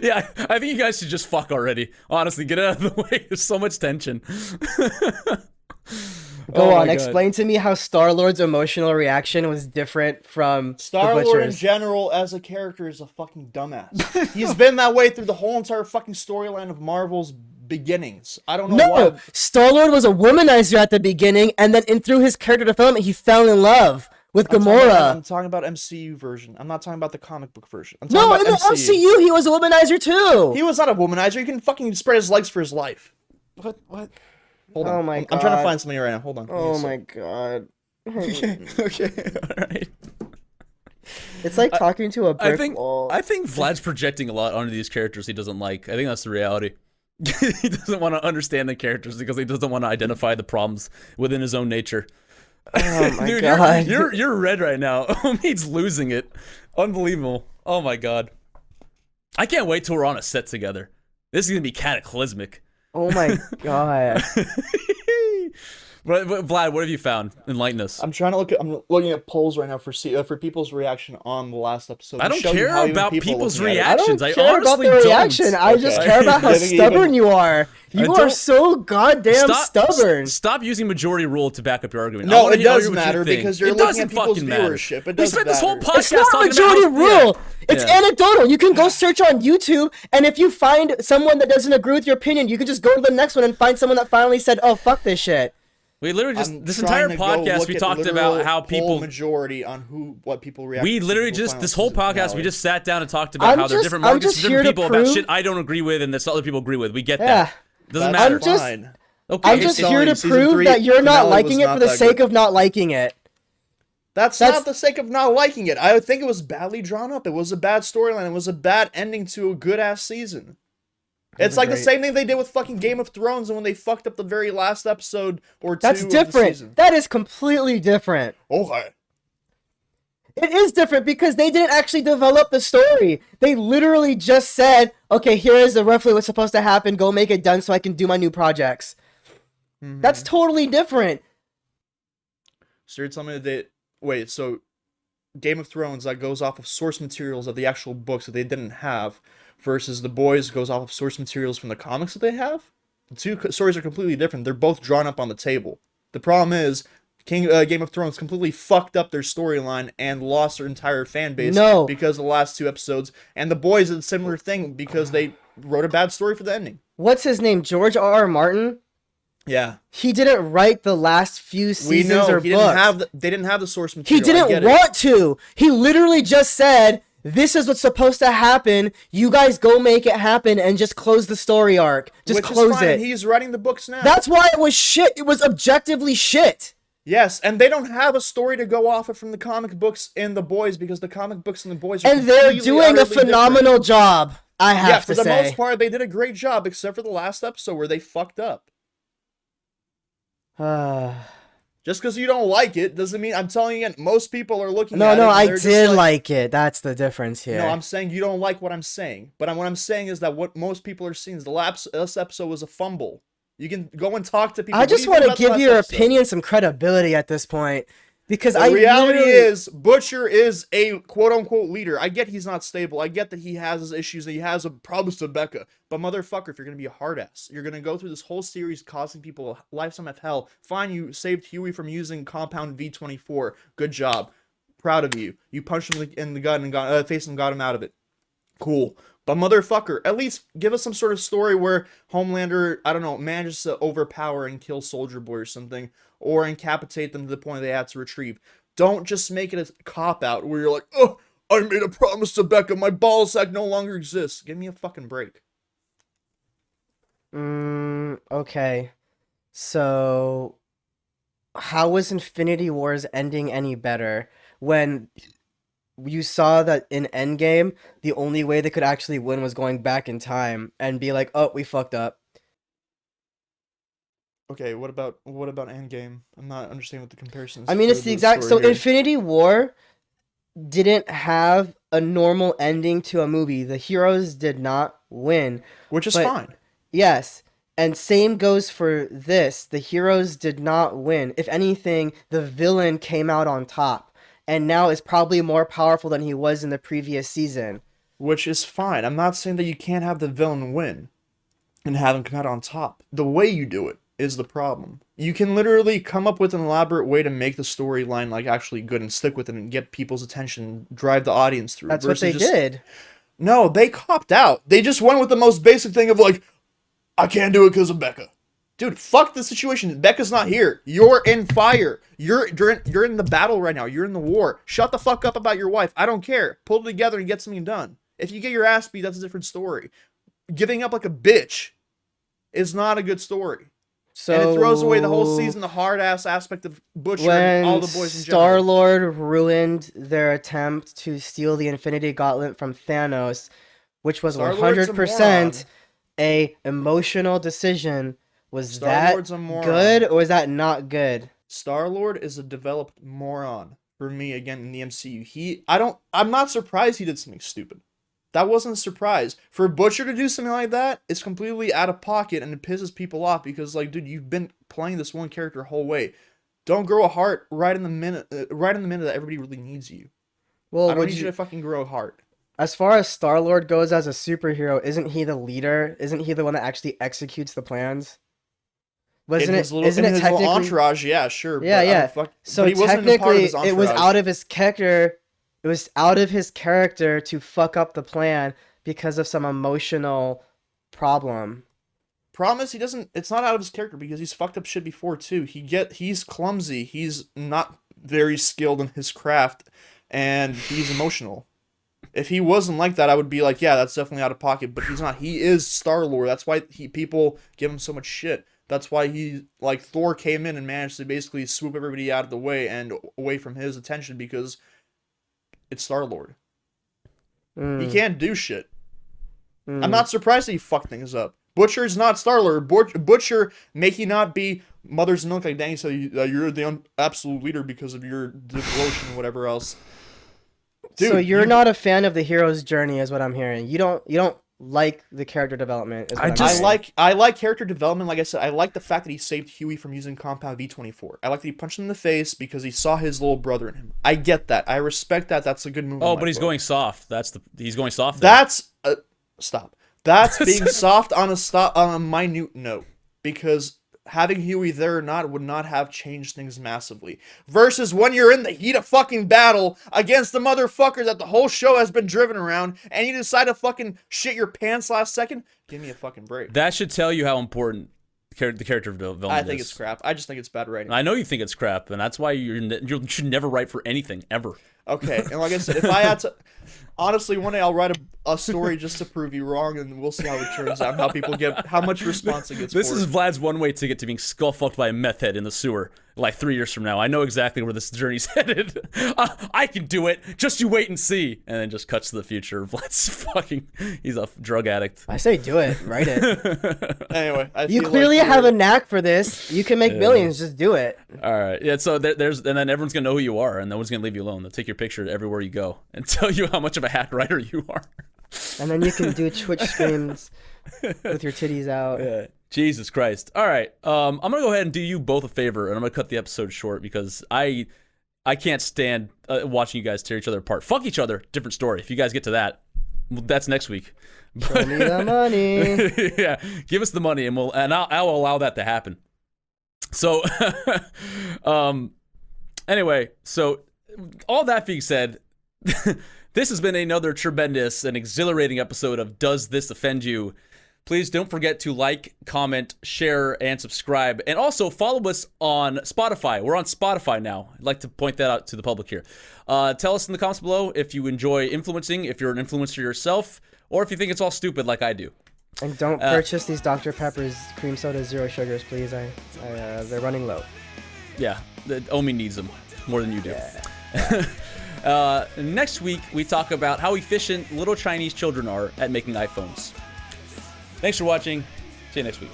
Yeah, I think you guys should just fuck already. Honestly, get out of the way. There's so much tension. Go on, explain to me how Star-Lord's emotional reaction was different from Star-Lord in general as a character is a fucking dumbass. He's been that way through the whole entire fucking storyline of Marvel's beginnings. I don't know why. Star-Lord was a womanizer at the beginning, and then through his character development, he fell in love with Gamora. I'm talking about MCU version. I'm not talking about the comic book version. I'm no, in the MCU, he was a womanizer too. He was not a womanizer. He can fucking spread his legs for his life. What? Hold on. Oh my god. I'm trying to find something right now. Hold on. Oh my god. Okay. All right. It's like talking to a brick wall. I think Vlad's projecting a lot onto these characters he doesn't like. I think that's the reality. He doesn't want to understand the characters because he doesn't want to identify the problems within his own nature. Oh my Dude, god. you're red right now. Omid's losing it. Unbelievable. Oh my god. I can't wait till we're on a set together. This is gonna be cataclysmic. Oh my god. But Vlad, what have you found? Enlighten us. I'm looking at polls right now for people's reaction on the last episode. I don't care about people's reactions. I don't care about the reaction. I just care about how stubborn you are. You are so goddamn stubborn. Stop using majority rule to back up your argument. No, it does matter because you're looking at people's viewership. We spent this whole podcast It's not talking majority about rule. It's anecdotal. You can go search on YouTube, and if you find someone that doesn't agree with your opinion, you can just go to the next one and find someone that finally said, "Oh, fuck this shit." We literally just this entire podcast we talked about how people majority on what people react. We literally just this whole podcast we just sat down and talked about how there are different markets, different people about shit I don't agree with and that other people agree with. We get that. Doesn't matter. I'm just here to prove that you're not liking it for the sake of not liking it. That's not the sake of not liking it. I think it was badly drawn up. It was a bad storyline. It was a bad ending to a good ass season. It's like the same thing they did with fucking Game of Thrones and when they fucked up the very last episode or two. That's different. That is completely different. Okay. It is different because they didn't actually develop the story. They literally just said, okay, here is roughly what's supposed to happen. Go make it done so I can do my new projects. Mm-hmm. That's totally different. So you're telling me that... Wait, so Game of Thrones, that goes off of source materials of the actual books that they didn't have, versus The Boys goes off of source materials from the comics that they have? The two stories are completely different. They're both drawn up on the table. The problem is, Game of Thrones completely fucked up their storyline and lost their entire fan base because of the last two episodes. And The Boys did a similar thing because they wrote a bad story for the ending. What's his name? George R.R. Martin? Yeah. He didn't write the last few seasons or books. They didn't have the source material. He didn't want to. He literally just said, this is what's supposed to happen. You guys go make it happen and just close the story arc. Just close it. He's writing the books now. That's why it was shit. It was objectively shit. Yes, and they don't have a story to go off of from the comic books in The Boys because the comic books in The Boys are and they're doing a phenomenal job, I have to say. For the most part, they did a great job, except for the last episode where they fucked up. Just because you don't like it doesn't mean... I'm telling you, most people are looking at it. No, I did like it. That's the difference here. No, I'm saying you don't like what I'm saying. But what I'm saying is that what most people are seeing is the last episode was a fumble. You can go and talk to people. I just want to give your opinion some credibility at this point. Because the reality is, Butcher is a quote-unquote leader. I get he's not stable. I get that he has his issues, that he has problems with Becca. But motherfucker, if you're going to be a hard-ass, you're going to go through this whole series causing people a lifetime of hell. Fine, you saved Huey from using Compound V24. Good job. Proud of you. You punched him in the gut and face and got him out of it. Cool. But motherfucker, at least give us some sort of story where Homelander, I don't know, manages to overpower and kill Soldier Boy or something, or incapacitate them to the point they had to retrieve. Don't just make it a cop-out where you're like, oh, I made a promise to Becca, my ballsack no longer exists. Give me a fucking break. Okay. So, how was Infinity War's ending any better when... You saw that in Endgame, the only way they could actually win was going back in time and be like, "Oh, we fucked up." Okay, what about Endgame? I'm not understanding what the comparison is. I mean, it's the exact. So here. Infinity War didn't have a normal ending to a movie. The heroes did not win, which is fine. Yes, and same goes for this. The heroes did not win. If anything, the villain came out on top. And now is probably more powerful than he was in the previous season. Which is fine. I'm not saying that you can't have the villain win and have him come out on top. The way you do it is the problem. You can literally come up with an elaborate way to make the storyline like actually good and stick with it and get people's attention, drive the audience through. That's what they did. No, they copped out. They just went with the most basic thing of like, I can't do it because of Becca. Dude, fuck the situation. Becca's not here. You're in fire. You're in the battle right now. You're in the war. Shut the fuck up about your wife. I don't care. Pull it together and get something done. If you get your ass beat, that's a different story. Giving up like a bitch is not a good story. So and it throws away the whole season, the hard ass aspect of Butcher and all the boys in general. Star-Lord ruined their attempt to steal the Infinity Gauntlet from Thanos, which was Star-Lord's 100% a emotional decision. Was Star-Lord's that good or was that not good? Star-Lord is a developed moron for me again in the MCU. I'm not surprised he did something stupid. That wasn't a surprise. For Butcher to do something like that, it's completely out of pocket and it pisses people off because, like, dude, you've been playing this one character the whole way. Don't grow a heart right in the minute that everybody really needs you. Well, I don't need you to fucking grow a heart. As far as Star-Lord goes as a superhero, isn't he the leader? Isn't he the one that actually executes the plans? Isn't it technically little entourage? Yeah, sure. Yeah. So but he wasn't part of his technically, it was out of his character. It was out of his character to fuck up the plan because of some emotional problem. Promise, he doesn't. It's not out of his character because he's fucked up shit before too. He's clumsy. He's not very skilled in his craft, and he's emotional. If he wasn't like that, I would be like, yeah, that's definitely out of pocket. But he's not. He is Star-Lord. That's why people give him so much shit. That's why Thor came in and managed to basically swoop everybody out of the way and away from his attention because it's Star-Lord. He can't do shit. I'm not surprised that he fucked things up. Butcher is not Star-Lord. Butcher may he not be mother's milk like Danny said. You're the absolute leader because of your devotion and whatever else. Dude, so you're not a fan of the hero's journey, is what I'm hearing. You don't like the character development. I like character development. Like I said, I like the fact that he saved Huey from using Compound V24. I like that he punched him in the face because he saw his little brother in him. I get that. I respect that. That's a good move. Oh, but he's going soft. He's going soft. That's stop. That's being soft on a minute note because having Huey there or not would not have changed things massively. Versus when you're in the heat of fucking battle against the motherfucker that the whole show has been driven around and you decide to fucking shit your pants last second, give me a fucking break. That should tell you how important the character development is. I think it's crap. I just think it's bad writing. I know you think it's crap, and that's why you should never write for anything, ever. Okay, and like I said, if I had to... Honestly, one day I'll write a story just to prove you wrong, and we'll see how it turns out, how much response it gets. This is Vlad's one-way ticket to being skull-fucked by a meth head in the sewer, like 3 years from now. I know exactly where this journey's headed. I can do it. Just you wait and see. And then just cuts to the future. Vlad's he's a drug addict. I say do it. Write it. Anyway, you clearly have a knack for this. You can make millions. Just do it. All right. Yeah. So and then everyone's gonna know who you are, and no one's gonna leave you alone. They'll take your picture everywhere you go and tell you how much of a hack writer you are. And then you can do Twitch streams with your titties out. Yeah. Jesus Christ. All right. I'm gonna go ahead and do you both a favor, and I'm gonna cut the episode short because I can't stand watching you guys tear each other apart. Fuck each other. Different story. If you guys get to that, well, that's next week. Show me the money. Yeah, give us the money, and I'll allow that to happen. So, anyway, so all that being said, this has been another tremendous and exhilarating episode of Does This Offend You? Please don't forget to like, comment, share, and subscribe. And also follow us on Spotify. We're on Spotify now. I'd like to point that out to the public here. Tell us in the comments below if you enjoy influencing, if you're an influencer yourself, or if you think it's all stupid like I do. And don't purchase these Dr. Pepper's cream soda, 0 sugars, please. They're running low. Yeah, Omid needs them more than you do. Yeah. Next week, we talk about how efficient little Chinese children are at making iPhones. Thanks for watching. See you next week.